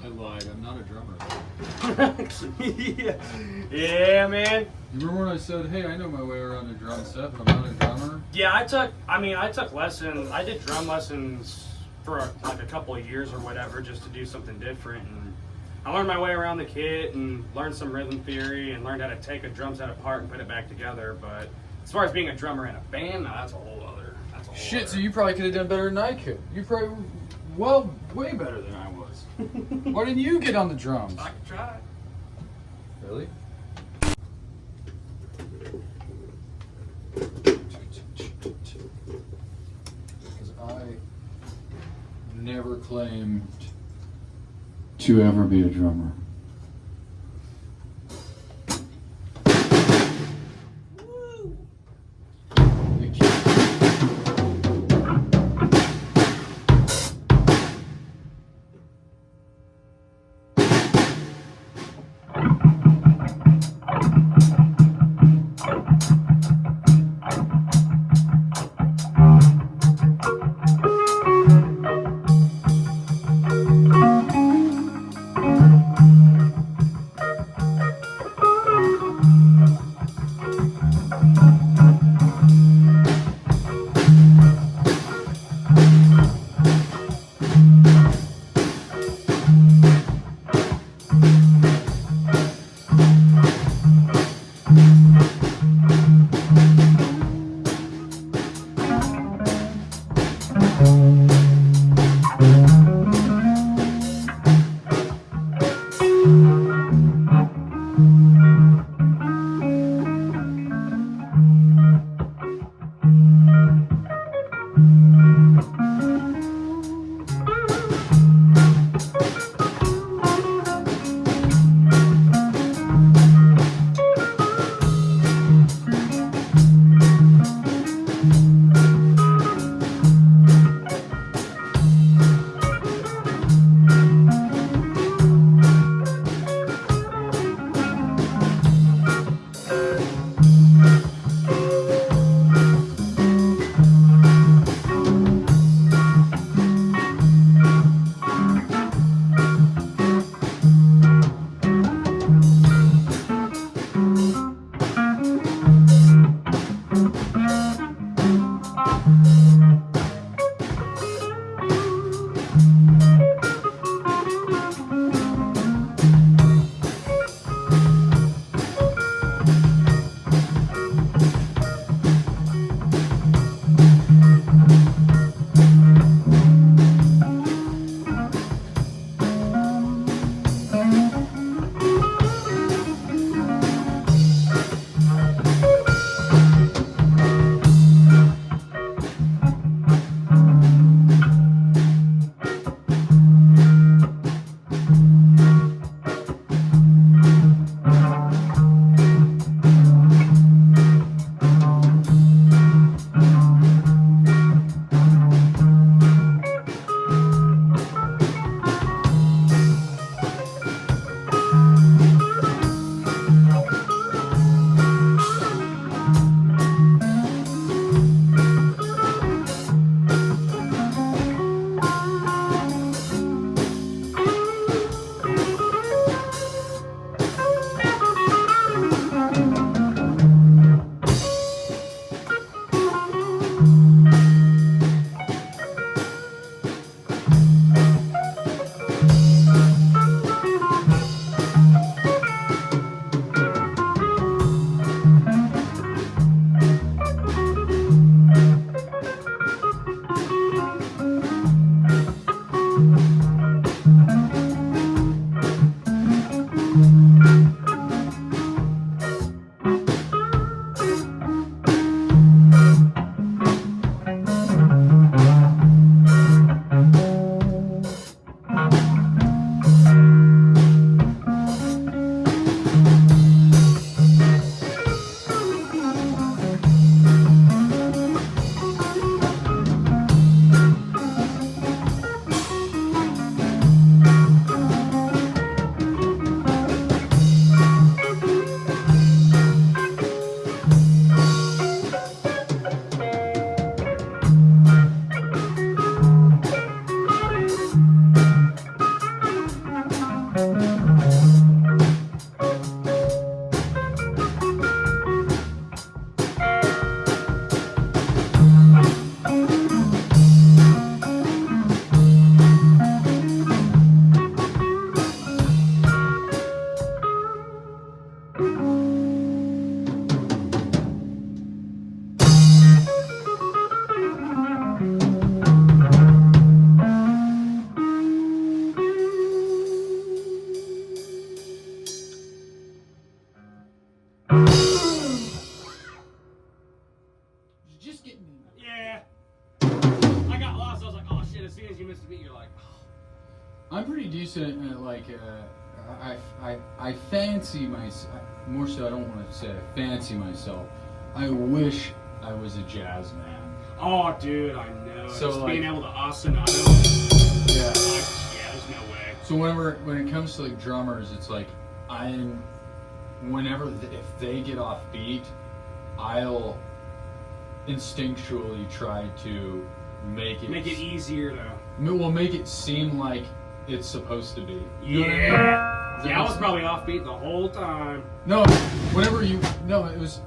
I lied. I'm not a drummer. Yeah, man. You remember when I said, "Hey, I know my way around a drum set, but I'm not a drummer"? Yeah, I took lessons. I did drum lessons for like a couple of years or whatever, just to do something different. And I learned my way around the kit and learned some rhythm theory and learned how to take a drum set apart and put it back together. But as far as being a drummer in a band, no, that's a whole other. Shit, so you probably could have done better than I could. You probably were way better than I was. Why didn't you get on the drums? I could try. Really? Because I never claimed to ever be a drummer. pretty decent at like. I fancy myself. More so, I don't want to say I fancy myself. I wish I was a jazz man. Oh, dude, I know. So, Just like- being able to ostinato. Yeah. Yeah, there's no way. So when it comes to like drummers, it's like if they get off beat, I'll instinctually try to make it easier to. make it seem like it's supposed to be. You know what I mean? Yeah. Yeah, I was probably offbeat the whole time. No, it was.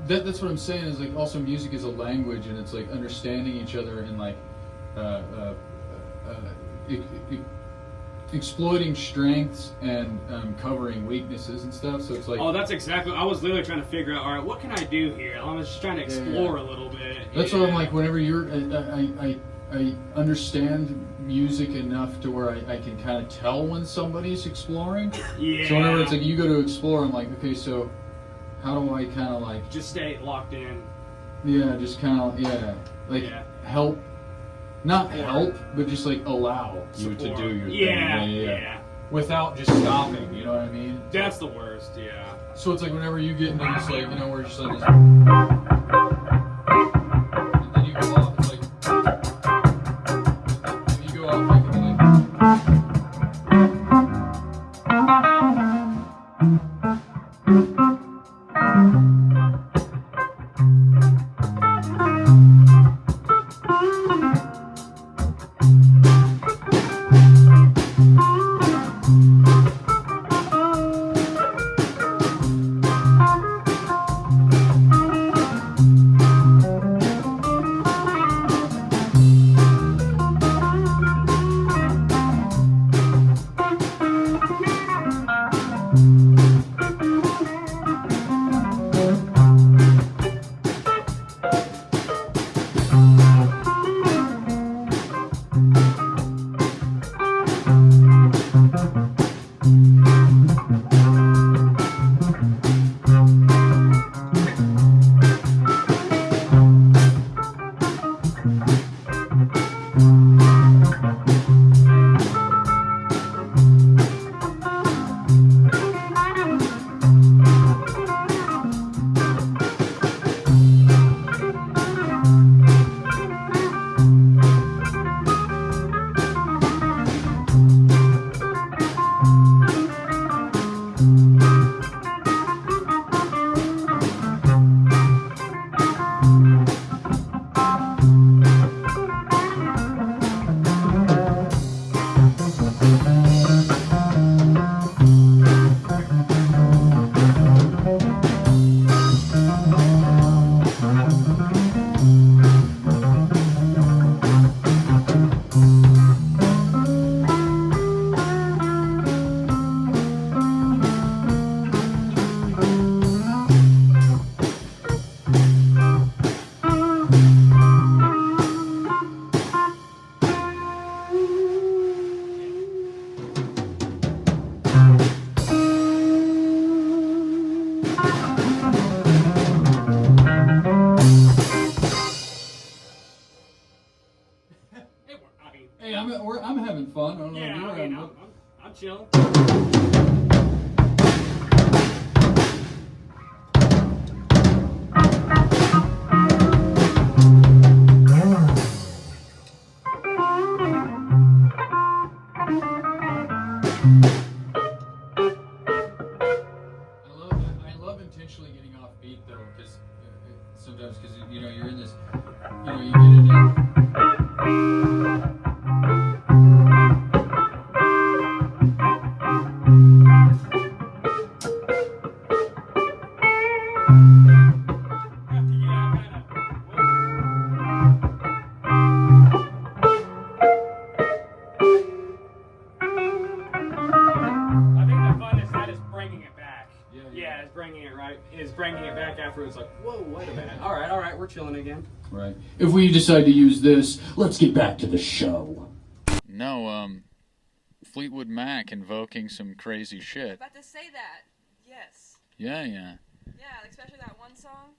That's what I'm saying is like also music is a language and it's like understanding each other and like exploiting strengths and covering weaknesses and stuff. So it's like That's exactly. I was literally trying to figure out. All right, what can I do here? I was just trying to explore a little bit. That's what I'm like. Whenever I understand music enough to where I can kind of tell when somebody's exploring. Yeah. So whenever it's like you go to explore, I'm like, okay, so how do I kind of like just stay locked in. Yeah, just kind of help, not help, but just like allow you to do your thing. Yeah. Without just stopping, you know what I mean? That's the worst. Yeah. So it's like whenever you get into this, like we're just like this, and then you go off, it's like, and you go off like. I'm having fun. I don't know if you're having fun. I'm chilling. I love intentionally getting off beat though, because sometimes you're in this, you get into. Bringing it back after it's like, whoa, wait a minute. All right, we're chilling again. Right. If we decide to use this, let's get back to the show. No, Fleetwood Mac invoking some crazy shit. About to say that. Yes. Yeah. Yeah, especially that one song,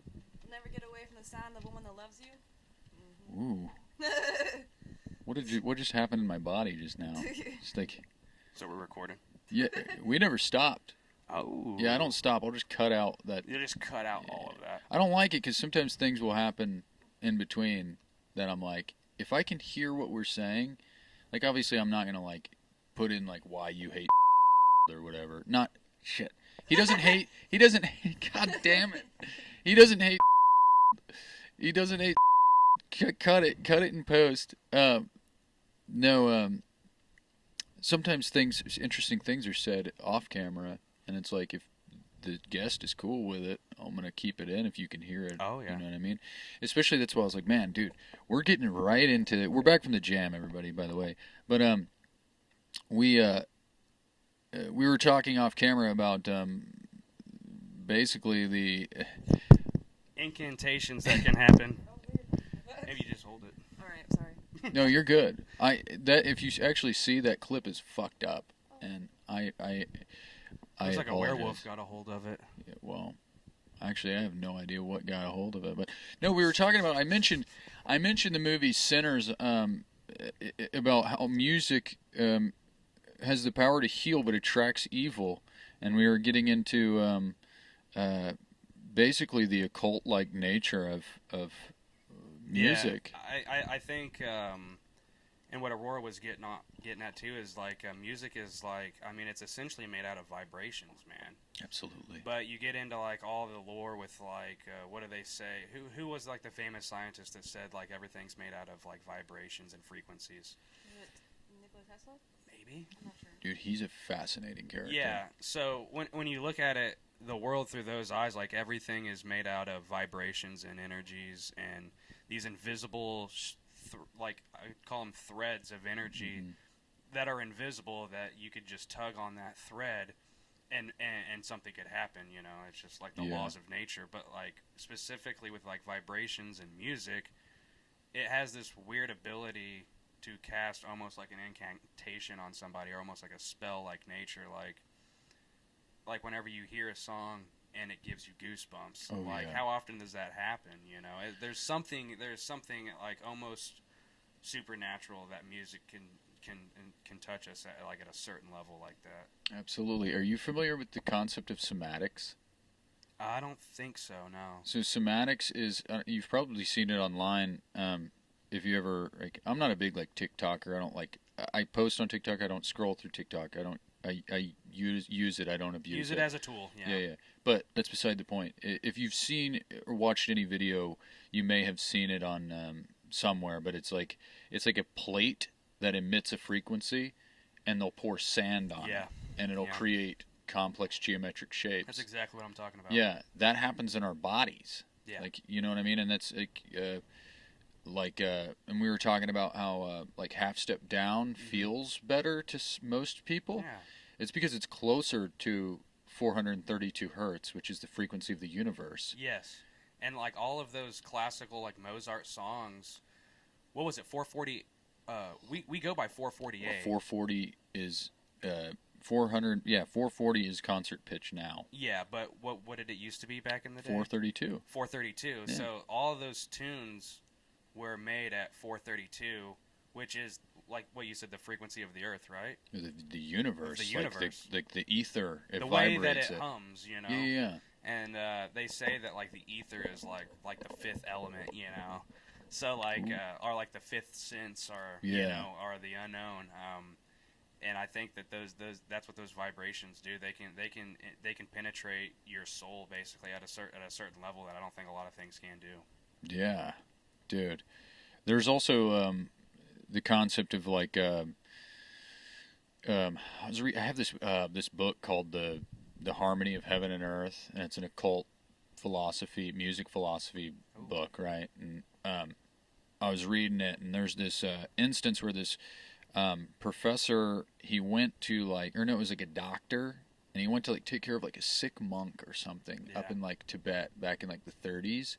"Never Get Away from the Sound of the Woman That Loves You." Ooh. What just happened in my body just now? Just like So we're recording. Yeah, we never stopped. Oh. Yeah, I don't stop. I'll just cut out that. You just cut out all of that. I don't like it because sometimes things will happen in between that I'm like, if I can hear what we're saying, like obviously I'm not gonna like put in like why you hate or whatever. Not shit. He doesn't hate. He doesn't. God damn it. He doesn't hate. He doesn't hate. Cut it. Cut it in post. No. Sometimes interesting things are said off camera, and it's like if the guest is cool with it, I'm gonna keep it in if you can hear it. Oh, yeah. You know what I mean? Especially that's why I was like, man, dude, we're getting right into it. We're back from the jam, everybody, by the way. But we were talking off camera about basically the Incantations that can happen. Maybe you just hold it. All right, sorry. No, you're good. If you actually see that clip is fucked up, and I Looks like a apologize. werewolf got a hold of it. Yeah, well, actually, I have no idea what got a hold of it, but no, we were talking about. I mentioned the movie Sinners about how music has the power to heal, but attracts evil, and we were getting into basically the occult-like nature of music. Yeah, I think, and what Aurora was getting at too is like music is like, I mean, it's essentially made out of vibrations, man. Absolutely. But you get into like all the lore with like, what do they say? Who was like the famous scientist that said like everything's made out of like vibrations and frequencies? Is it Nikola Tesla? Maybe. I'm not sure. Dude, he's a fascinating character. Yeah. So when you look at it, the world through those eyes, like everything is made out of vibrations and energies and these invisible, like I call them threads of energy that are invisible that you could just tug on that thread and something could happen, you know. It's just like the laws of nature. But like specifically with like vibrations and music, it has this weird ability to cast almost like an incantation on somebody or almost like a spell like nature, like whenever you hear a song and it gives you goosebumps. Oh, like yeah. how often does that happen, you know? There's something like almost supernatural that music can touch us at a certain level like that. Absolutely. Are you familiar with the concept of somatics? I don't think so, no. So somatics is you've probably seen it online. If you ever like, I'm not a big like TikToker. I don't like. I post on TikTok. I don't scroll through TikTok. I don't. I use it. I don't abuse it. Use it as a tool. Yeah. Yeah. But that's beside the point. If you've seen or watched any video, you may have seen it on somewhere. But it's like a plate that emits a frequency, and they'll pour sand on it, and it'll create complex geometric shapes. That's exactly what I'm talking about. Yeah, that happens in our bodies. Yeah. Like, you know what I mean? And that's like, and we were talking about how like half step down feels better to most people. Yeah. It's because it's closer to 432 hertz, which is the frequency of the universe. Yes. And like all of those classical like Mozart songs, what was it? 440. We go by 448. Well, 440 is 400. Yeah, 440 is concert pitch now. Yeah, but what did it used to be back in the day? 432. 432. Yeah. So all of those tunes were made at 432, which is like what you said, the frequency of the Earth, right? The universe. The universe. Like the ether. It the way that vibrates it hums, you know. Yeah. And they say that like the ether is like the fifth element, you know. So like or like the fifth sense, or you know, or the unknown. And I think that those that's what those vibrations do. They can penetrate your soul basically at a certain level that I don't think a lot of things can do. Yeah, dude. There's also the concept of like I have this book called the Harmony of Heaven and Earth, and it's an occult philosophy, music philosophy book, right? And I was reading it, and there's this instance where this professor, he went to it was like a doctor, and he went to like take care of like a sick monk or something up in like Tibet back in like the 30s,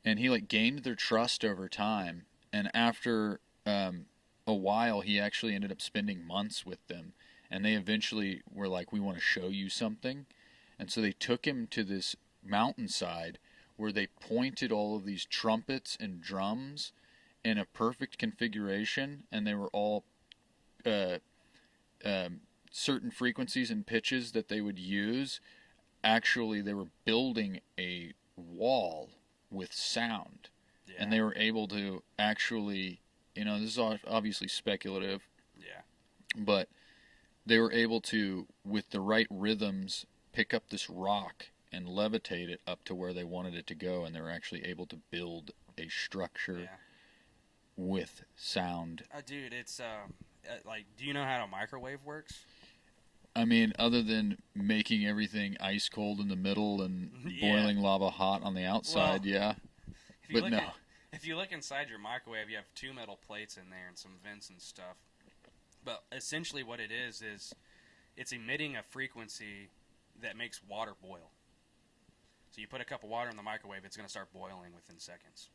and he like gained their trust over time, and after a while he actually ended up spending months with them, and they eventually were like, we want to show you something, and so they took him to this mountainside where they pointed all of these trumpets and drums in a perfect configuration, and they were all certain frequencies and pitches that they would use, actually they were building a wall with sound. Yeah. And they were able to actually, this is obviously speculative, Yeah. but they were able to, with the right rhythms, pick up this rock and levitate it up to where they wanted it to go, and they were actually able to build a structure Yeah. with sound. Dude, it's like, do you know how a microwave works? I mean, other than making everything ice cold in the middle and Yeah. boiling lava hot on the outside, yeah. If you But look no. If you look inside your microwave, you have 2 metal plates in there and some vents and stuff. But essentially what it is it's emitting a frequency that makes water boil. So you put a cup of water in the microwave, it's going to start boiling within seconds.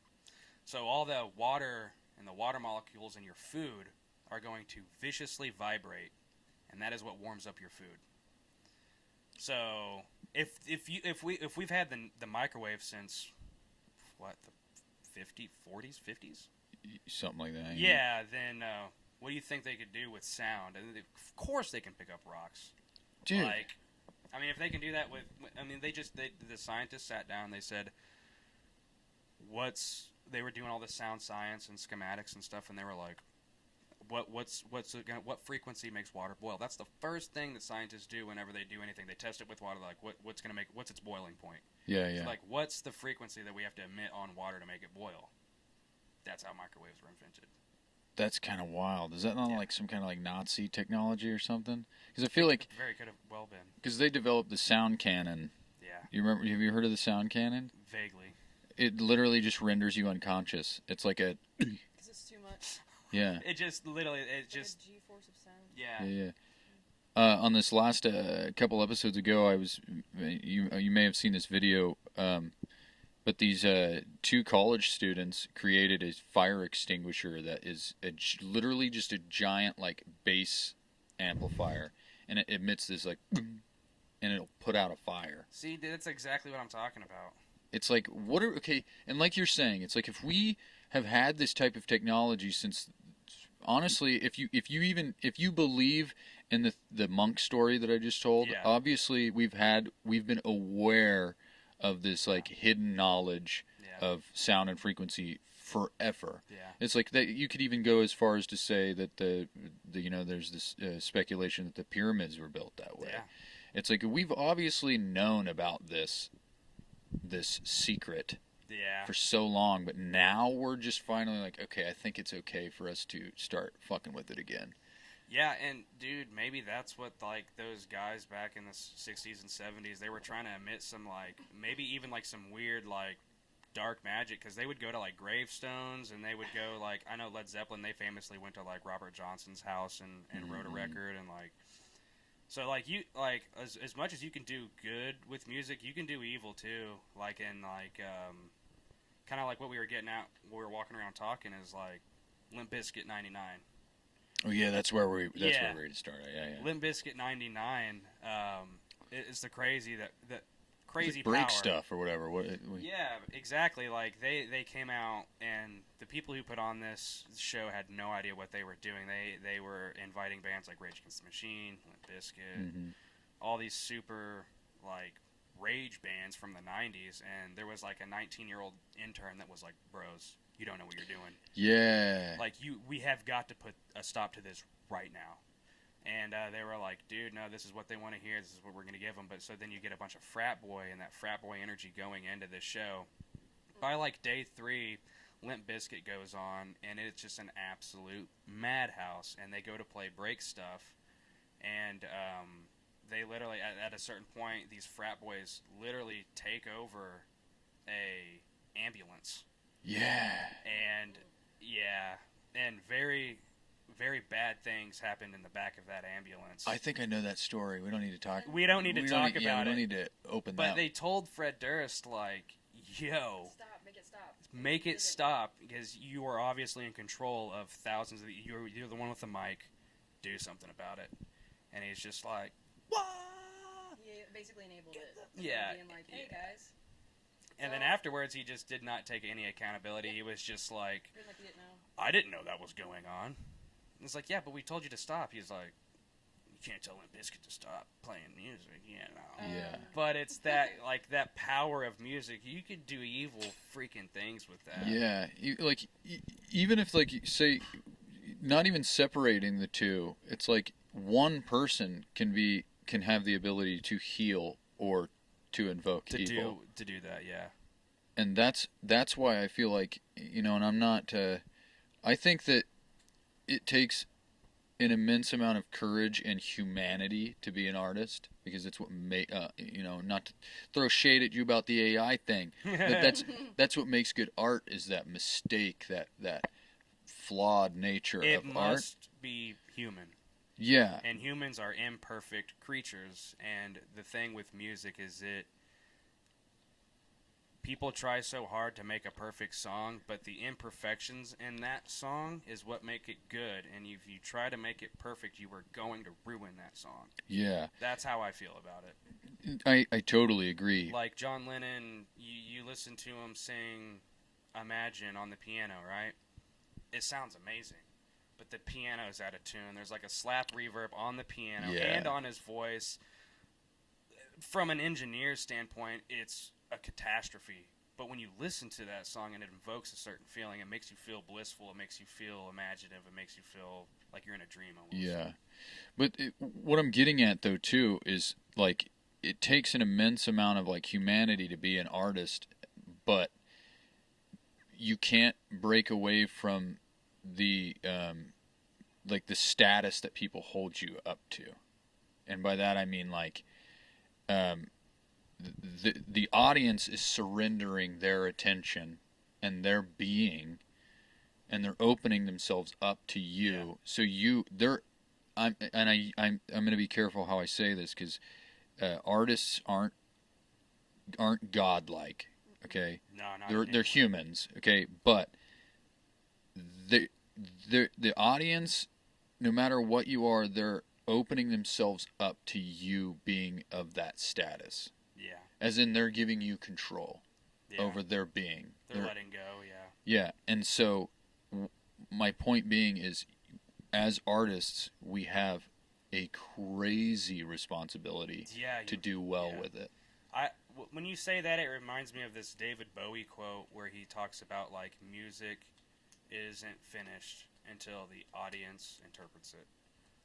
So all the water and the water molecules in your food are going to viciously vibrate, and that is what warms up your food. So if we've had the microwave since what, the 40s, 50s? Something like that. Yeah, then what do you think they could do with sound? And of course they can pick up rocks. Dude. Like, I mean, if they can do that the scientists sat down, they said, they were doing all this sound science and schematics and stuff, and they were like, what frequency makes water boil? That's the first thing that scientists do whenever they do anything. They test it with water, like what's its boiling point? Yeah. It's like, what's the frequency that we have to emit on water to make it boil? That's how microwaves were invented. That's kind of wild. Is that not like some kind of like Nazi technology or something? Because I feel like Very could have well been. because they developed the sound cannon. Yeah, You remember? Have you heard of the sound cannon? vaguely. It literally just renders you unconscious. It's like a Because it's too much. yeah. It just literally, It's like a G-force of sound. yeah. On this last couple episodes ago, you may have seen this video, but these 2 college students created a fire extinguisher that is literally just a giant like bass amplifier, and it emits this like, and it'll put out a fire. See, that's exactly what I'm talking about. It's like and like you're saying, it's like if we have had this type of technology since, honestly, if you believe in the monk story that I just told, Yeah. obviously we've been aware of this like hidden knowledge Yeah. of sound and frequency forever. Yeah. It's like that you could even go as far as to say that there's this speculation that the pyramids were built that way. Yeah. It's like we've obviously known about this secret Yeah. for so long, but now we're just finally like, okay, I think it's okay for us to start fucking with it again. Yeah, and dude, maybe that's what like those guys back in the 60s and 70s, they were trying to emit some like maybe even like some weird like dark magic, because they would go to like gravestones, and they would go like, I know Led Zeppelin, they famously went to like Robert Johnson's house and wrote a record, and like, so like you like as much as you can do good with music, you can do evil too. Like in like kind of like what we were getting at, we were walking around talking, is like Limp Bizkit 99. Oh yeah, that's where we're ready to start. Yeah. Limp Bizkit 99 is the crazy crazy break power stuff or whatever. Yeah, exactly. Like they came out, and the people who put on this show had no idea what they were doing. They were inviting bands like Rage Against the Machine, Limp Bizkit, all these super like rage bands from the 90s, and there was like a 19-year-old intern that was like, bros, you don't know what you're doing. Yeah. Like, we have got to put a stop to this right now. And they were like, dude, no, this is what they want to hear. This is what we're going to give them. But so then you get a bunch of frat boy and that frat boy energy going into this show. By like day 3, Limp Bizkit goes on, and it's just an absolute madhouse. And they go to play break stuff, and they literally, at a certain point, these frat boys literally take over a ambulance. Yeah. And very, very bad things happened in the back of that ambulance. I think I know that story. We don't need to talk. We don't need to talk about we it. don't need to open that. But they told Fred Durst, like, yo, Stop, make it stop. make it stop, because you are obviously in control of thousands of you're the one with the mic. Do something about it. And he's just like, what? He basically enabled it. Yeah. Being like, hey guys. And then afterwards, he just did not take any accountability. He was just like, Pretend like he didn't know. I didn't know that was going on. And it's like, yeah, but we told you to stop. He's like, you can't tell Limp Bizkit to stop playing music, you know. Yeah. But it's that, like, that power of music. You could do evil freaking things with that. Yeah, even if, like, say, not even separating the two, it's like one person can have the ability to heal or to invoke evil. To do that, yeah. And that's why I feel like, and I'm not. I think that it takes an immense amount of courage and humanity to be an artist, because it's what not to throw shade at you about the AI thing, but that's what makes good art, is that mistake, that flawed nature it of art. It must be human. Yeah. And humans are imperfect creatures, and the thing with music is people try so hard to make a perfect song, but the imperfections in that song is what make it good. And if you try to make it perfect, you are going to ruin that song. Yeah. That's how I feel about it. I totally agree. Like John Lennon, you listen to him sing Imagine on the piano, right? It sounds amazing. But the piano's out of tune. There's like a slap reverb on the piano and on his voice. From an engineer's standpoint, it's a catastrophe. But when you listen to that song and it invokes a certain feeling, it makes you feel blissful, it makes you feel imaginative, it makes you feel like you're in a dream almost. Yeah. But what I'm getting at, though, too, is, like, it takes an immense amount of, like, humanity to be an artist, but you can't break away from the like the status that people hold you up to. And by that I mean, like, the audience is surrendering their attention and their being, and they're opening themselves up to you. Yeah. So I'm going to be careful how I say this, because artists aren't godlike. Okay, no, they're humans. Okay, but the audience, no matter what you are, they're opening themselves up to you being of that status. Yeah. As in, they're giving you control over their being. They're letting go, yeah. Yeah, and so my point being is, as artists, we have a crazy responsibility to do well with it. When you say that, it reminds me of this David Bowie quote where he talks about, like, music isn't finished until the audience interprets it.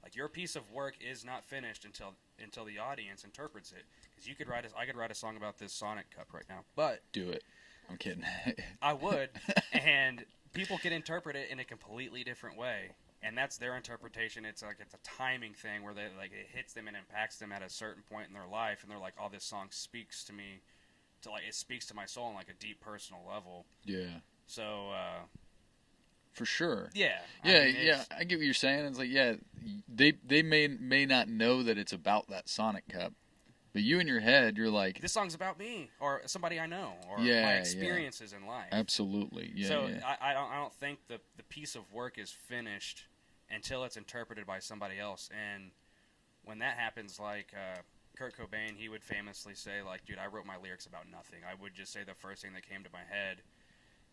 Like, your piece of work is not finished until the audience interprets it. Because I could write a song about this Sonic Cup right now, but do it. I'm kidding. I would, and people could interpret it in a completely different way, and that's their interpretation. It's a timing thing where it hits them and impacts them at a certain point in their life, and they're like, "Oh, this song speaks to me, it speaks to my soul on, like, a deep personal level." Yeah. So. For sure. Yeah. I get what you're saying. It's like, they may not know that it's about that Sonic Cup, but you in your head, you're like, this song's about me or somebody I know or my experiences in life. Absolutely. Yeah. So I don't think the piece of work is finished until it's interpreted by somebody else. And when that happens, like Kurt Cobain, he would famously say, like, dude, I wrote my lyrics about nothing. I would just say the first thing that came to my head.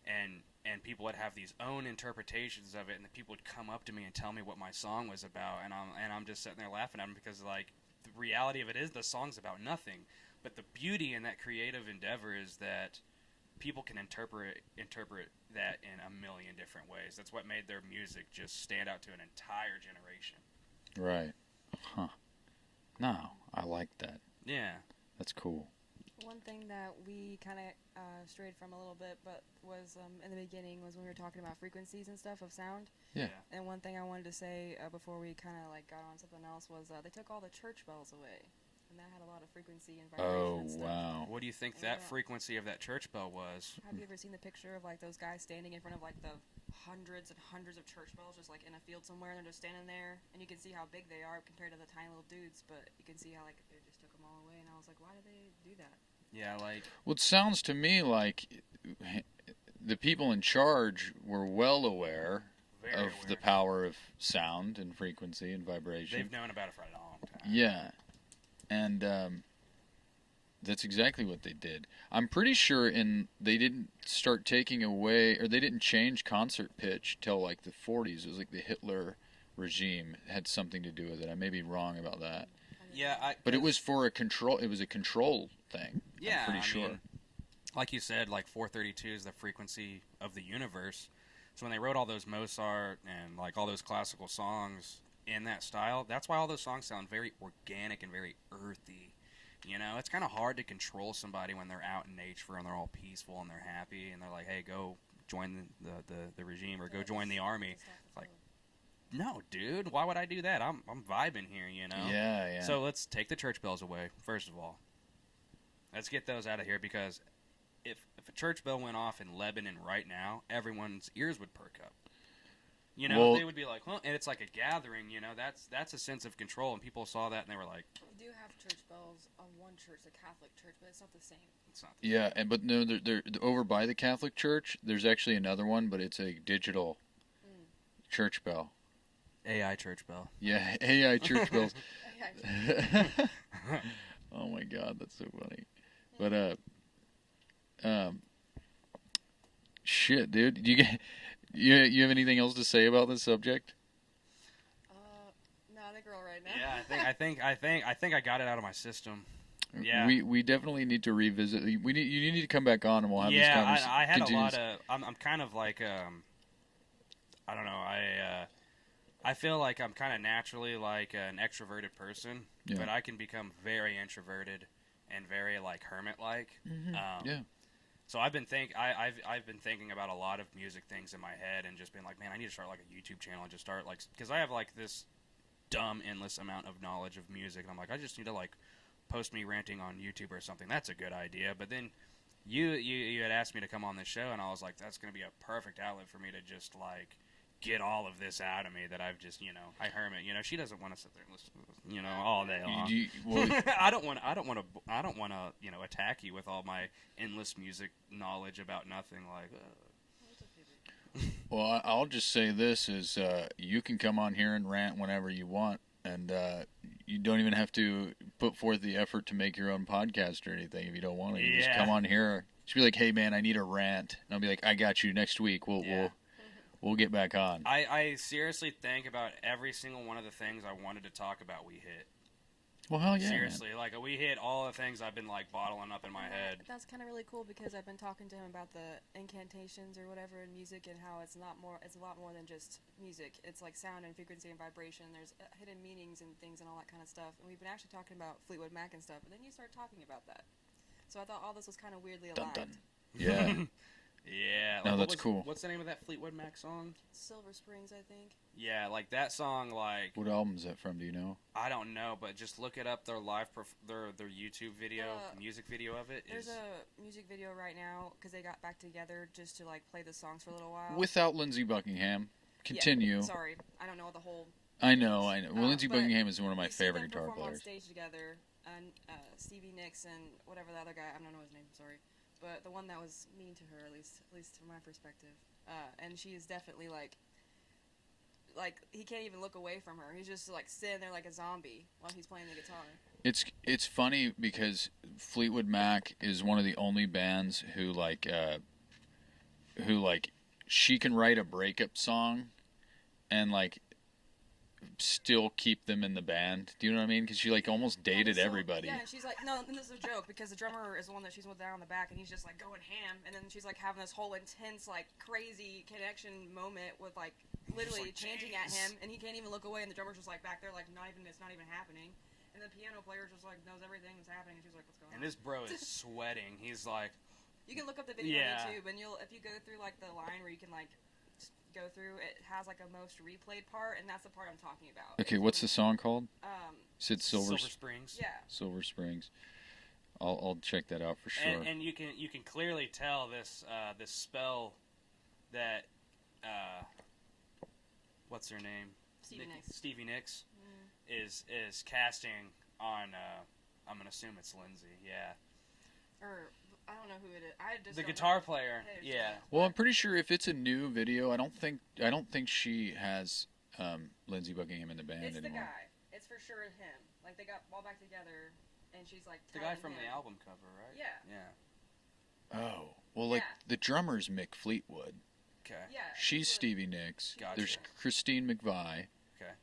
And people would have these own interpretations of it, and the people would come up to me and tell me what my song was about, and I'm just sitting there laughing at them, because, like, the reality of it is the song's about nothing. But the beauty in that creative endeavor is that people can interpret that in a million different ways. That's what made their music just stand out to an entire generation. Right. Huh. No, I like that. Yeah. That's cool. One thing that we kind of strayed from a little bit, but was in the beginning, was when we were talking about frequencies and stuff of sound. Yeah. And one thing I wanted to say before we kind of like got on something else was they took all the church bells away, and that had a lot of frequency and vibration and stuff. Wow. What do you think that frequency of that church bell was? Have you ever seen the picture of, like, those guys standing in front of, like, the hundreds and hundreds of church bells just, like, in a field somewhere, and they're just standing there, and you can see how big they are compared to the tiny little dudes, but you can see how, like, they just took them all away, and I was like, why did they do that? Yeah, like... Well, it sounds to me like the people in charge were well aware of the power of sound and frequency and vibration. They've known about it for a long time. Yeah. And that's exactly what they did. I'm pretty sure they didn't start taking away, or they didn't change concert pitch till, like, the 40s. It was like the Hitler regime had something to do with it. I may be wrong about that. Yeah, But it was for a control. It was a control thing. Yeah, I'm pretty sure. mean, like you said, like 432 is the frequency of the universe. So when they wrote all those Mozart and like all those classical songs in that style, that's why all those songs sound very organic and very earthy. You know, it's kind of hard to control somebody when they're out in nature and they're all peaceful and they're happy and they're like, hey, go join the regime or go join the army. Like, no, dude, why would I do that? I'm vibing here, you know? Yeah, yeah. So let's take the church bells away, first of all. Let's get those out of here because if a church bell went off in Lebanon right now, everyone's ears would perk up. You know, Well, they would be like, huh? And it's like a gathering, you know? That's a sense of control, and people saw that and they were like... We do have church bells on one church, the Catholic church, but it's not the same. It's not the Yeah, but no, they're over by the Catholic Church. There's actually another one, but it's a digital church bell. AI church bell. Yeah, AI church bells. Oh my God, that's so funny. But shit, dude, do you have anything else to say about this subject? No, I think we're all right now. Yeah, I think I got it out of my system. Yeah, we definitely need to revisit. You need to come back on and we'll have this conversation. I had a lot of. I'm kind of like I don't know. I feel like I'm kind of naturally like an extroverted person, but I can become very introverted and very like hermit-like. Yeah. So I've been thinking about a lot of music things in my head and just been like, man, I need to start like a YouTube channel and just start like, because I have like this dumb endless amount of knowledge of music, and I'm like, I just need to like post me ranting on YouTube or something. That's a good idea. But then you had asked me to come on this show, and I was like, that's going to be a perfect outlet for me to just like get all of this out of me that I've just, you know, I hermit, you know, she doesn't want to sit there and listen, you know, all day long. I don't want to, you know, attack you with all my endless music knowledge about nothing. Like, well, I'll just say this is you can come on here and rant whenever you want, and you don't even have to put forth the effort to make your own podcast or anything if you don't want to. You just come on here. Just be like, hey man, I need a rant, and I'll be like, I got you. Next week we'll get back on. I seriously think about every single one of the things I wanted to talk about we hit. Well, hell yeah. Seriously, like we hit all the things I've been like bottling up in my head. That's kind of really cool because I've been talking to him about the incantations or whatever in music and how it's a lot more than just music. It's like sound and frequency and vibration. There's hidden meanings and things and all that kind of stuff. And we've been actually talking about Fleetwood Mac and stuff, and then you start talking about that. So I thought all this was kind of weirdly aligned. Dun, dun. Yeah. Yeah. No, that's cool. What's the name of that Fleetwood Mac song? Silver Springs, I think. Yeah, like that song, like... What album is that from, do you know? I don't know, but just look it up, their their YouTube video, music video of it. There's a music video right now, because they got back together just to, like, play the songs for a little while. Without Lindsey Buckingham. Continue. Yeah, sorry, I don't know the whole... I know. Well, Lindsey Buckingham is one of my favorite guitar players. players. On stage together, and Stevie Nicks and whatever the other guy, I don't know his name, sorry. But the one that was mean to her, at least from my perspective. And she is definitely like he can't even look away from her. He's just like sitting there like a zombie while he's playing the guitar. It's funny because Fleetwood Mac is one of the only bands who she can write a breakup song and like still keep them in the band. Do you know what I mean? Because she like almost dated everybody. Yeah, and she's like, no, and this is a joke because the drummer is the one that she's with down in the back, and he's just like going ham, and then she's like having this whole intense, like crazy connection moment with like literally like, changing at him, and he can't even look away, and the drummer's just like back there, like it's not even happening, and the piano player just like knows everything that's happening, and she's like, what's going on? And this bro is sweating. He's like, you can look up the video on YouTube, and if you go through like the line where you can like go through, it has like a most replayed part, and that's the part I'm talking about. Okay, what's the song called? It's Silver Springs. Yeah. Silver Springs. I'll check that out for sure. And you can clearly tell this spell that what's her name? Stevie Nicks is casting on. I'm gonna assume it's Lindsay. Yeah. Or I don't know who it is. I just the guitar player. Yeah. Well, I'm pretty sure if it's a new video, I don't think she has Lindsey Buckingham in the band anymore. It's the guy. It's for sure him. Like they got all back together, and she's like the guy from the album cover, right? Yeah. Yeah. Oh, well, like the drummer's Mick Fleetwood. Okay. Yeah. She's Stevie Nicks. Gotcha. There's Christine McVie. Okay.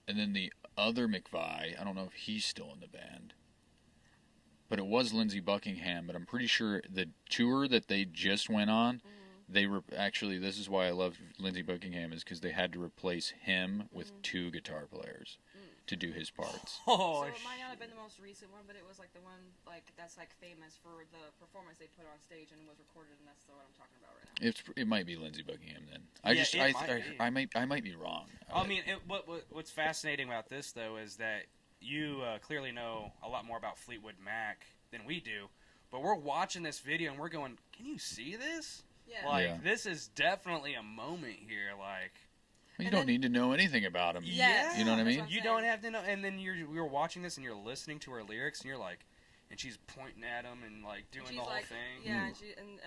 and then the other McVie, I don't know if he's still in the band, but it was Lindsey Buckingham. But I'm pretty sure the tour that they just went on, they were actually. This is why I love Lindsey Buckingham, is because they had to replace him with 2 guitar players to do his parts. Oh, So it might not have been the most recent one, but it was like the one that's like famous for the performance they put on stage and was recorded, and that's the one I'm talking about right now. It might be Lindsey Buckingham then. I might be wrong. I mean, what's fascinating about this though is that you clearly know a lot more about Fleetwood Mac than we do, but we're watching this video and we're going, "Can you see this? Yeah. This is definitely a moment here." Like, well, you don't need to know anything about him. Yeah. You know what I That's mean? what I'm you saying. don't have to know. And then we were watching this and you're listening to her lyrics and you're like, and she's pointing at him and like doing She's the whole like, thing. Yeah,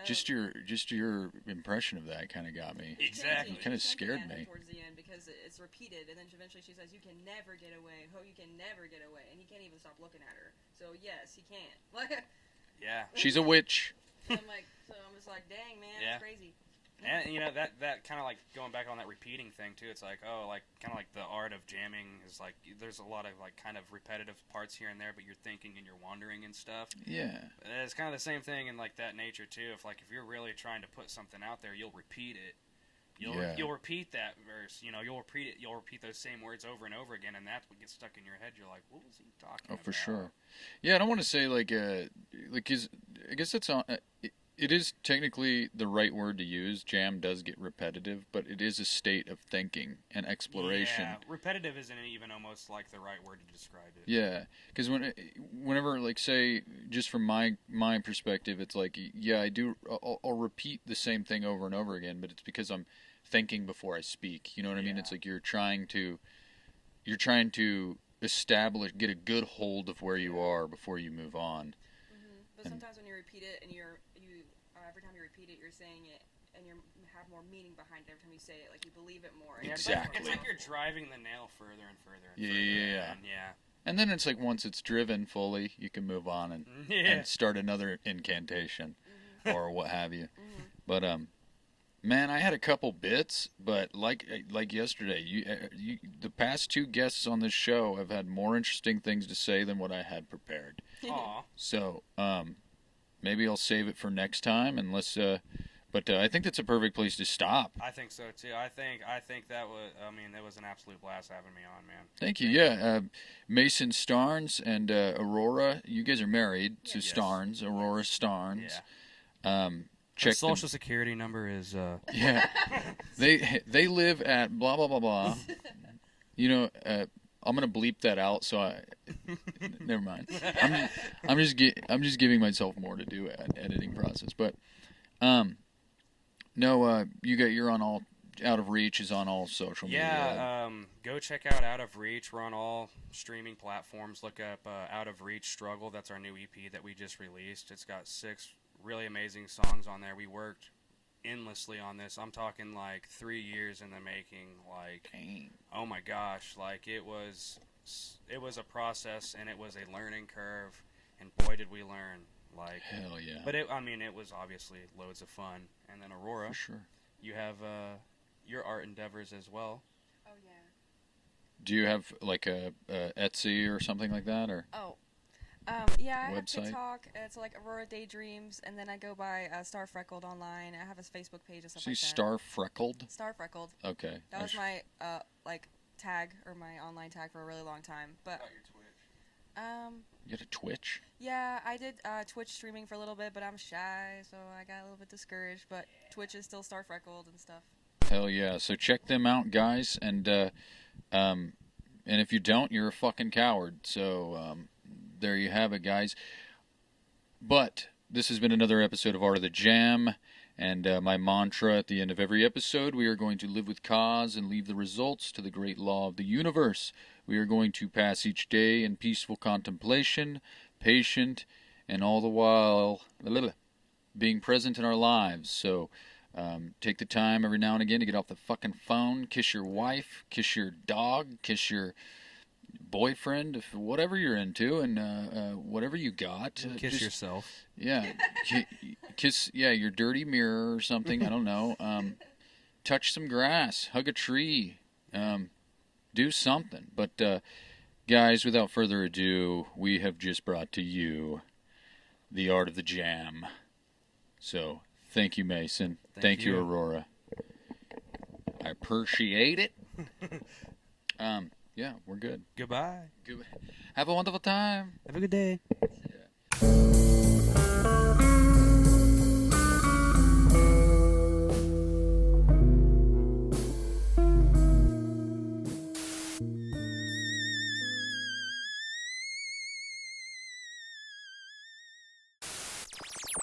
Just your impression of that kind of got me. Exactly. Kinda scared me. towards the end because it's repeated, and then eventually she says, "You can never get away. Ho, you can never get away," and he can't even stop looking at her. So yes, he can. Like, Yeah. She's a witch. I'm just like, dang man, Yeah. that's crazy. And that kind of like going back on that repeating thing too. It's like, oh, like kind of like the art of jamming is like there's a lot of like kind of repetitive parts here and there, but you're thinking and you're wandering and stuff. Yeah. It's kind of the same thing in like that nature too. If you're really trying to put something out there, you'll repeat it. You'll repeat that verse. You'll repeat it. You'll repeat those same words over and over again, and that's what gets stuck in your head. You're like, what was he talking about? Oh, for sure. Yeah, I don't want to say is I guess that's on. It is technically the right word to use. Jam does get repetitive, but it is a state of thinking and exploration. Yeah, repetitive isn't even almost like the right word to describe it. Yeah, because whenever, like, say, just from my perspective, it's like, yeah, I'll repeat the same thing over and over again, but it's because I'm thinking before I speak. You know what I mean? It's like you're trying to establish, get a good hold of where you are before you move on. But sometimes when you repeat it, and every time you repeat it, you're saying it, and you have more meaning behind it every time you say it. Like, you believe it more. Exactly. It's like you're driving the nail further and further and Yeah. further. Yeah. And then it's like once it's driven fully, you can move on and start another incantation or what have you. But man, I had a couple bits, but like yesterday, the past 2 guests on this show have had more interesting things to say than what I had prepared. Aw. So maybe I'll save it for next time, and let's. But I think that's a perfect place to stop. I think so too. I think that was. I mean, it was an absolute blast having me on, man. Thank you. Yeah, Mason Starnes and Aurora. You guys are married to Yes. Starnes, Aurora Starnes. Yeah. Check Her social security number is. Yeah, they live at blah blah blah blah. I'm gonna bleep that out. So never mind. I'm just giving myself more to do at editing process. But no, you're on all. Out of Reach is on all social media. Yeah, go check out Out of Reach. We're on all streaming platforms. Look up Out of Reach Struggle. That's our new EP that we just released. It's got 6 really amazing songs on there. We worked endlessly on this. I'm talking like 3 years in the making. Like, Dang. oh my gosh, like it was a process and it was a learning curve, and boy did we learn. Like, Hell yeah. but it was obviously loads of fun. And then Aurora, For sure. you have your art endeavors as well. Oh yeah. Do you have like a Etsy or something like that, or? Oh. Yeah, I have Website? TikTok. It's like Aurora Daydreams, and then I go by Star Freckled online. I have a Facebook page and stuff See, like that. Star Freckled. Star Freckled. Okay. That was my like tag or my online tag for a really long time. But You got a Twitch? yeah, I did Twitch streaming for a little bit, but I'm shy, so I got a little bit discouraged. But Twitch is still Star Freckled and stuff. Hell yeah! So check them out, guys, and if you don't, you're a fucking coward. So there you have it, guys. But this has been another episode of Art of the Jam, and my mantra at the end of every episode: we are going to live with cause and leave the results to the great law of the universe. We are going to pass each day in peaceful contemplation, patient, and all the while being present in our lives. So take the time every now and again to get off the fucking phone, kiss your wife, kiss your dog, kiss your boyfriend, if whatever you're into, and whatever you got. Kiss yourself. Yeah, kiss your dirty mirror or something. I don't know. Touch some grass, hug a tree. do something. But guys, without further ado, we have just brought to you the art of the jam. So thank you, Mason. Thank you, Aurora. I appreciate it. Yeah, we're good. Goodbye. Have a wonderful time. Have a good day.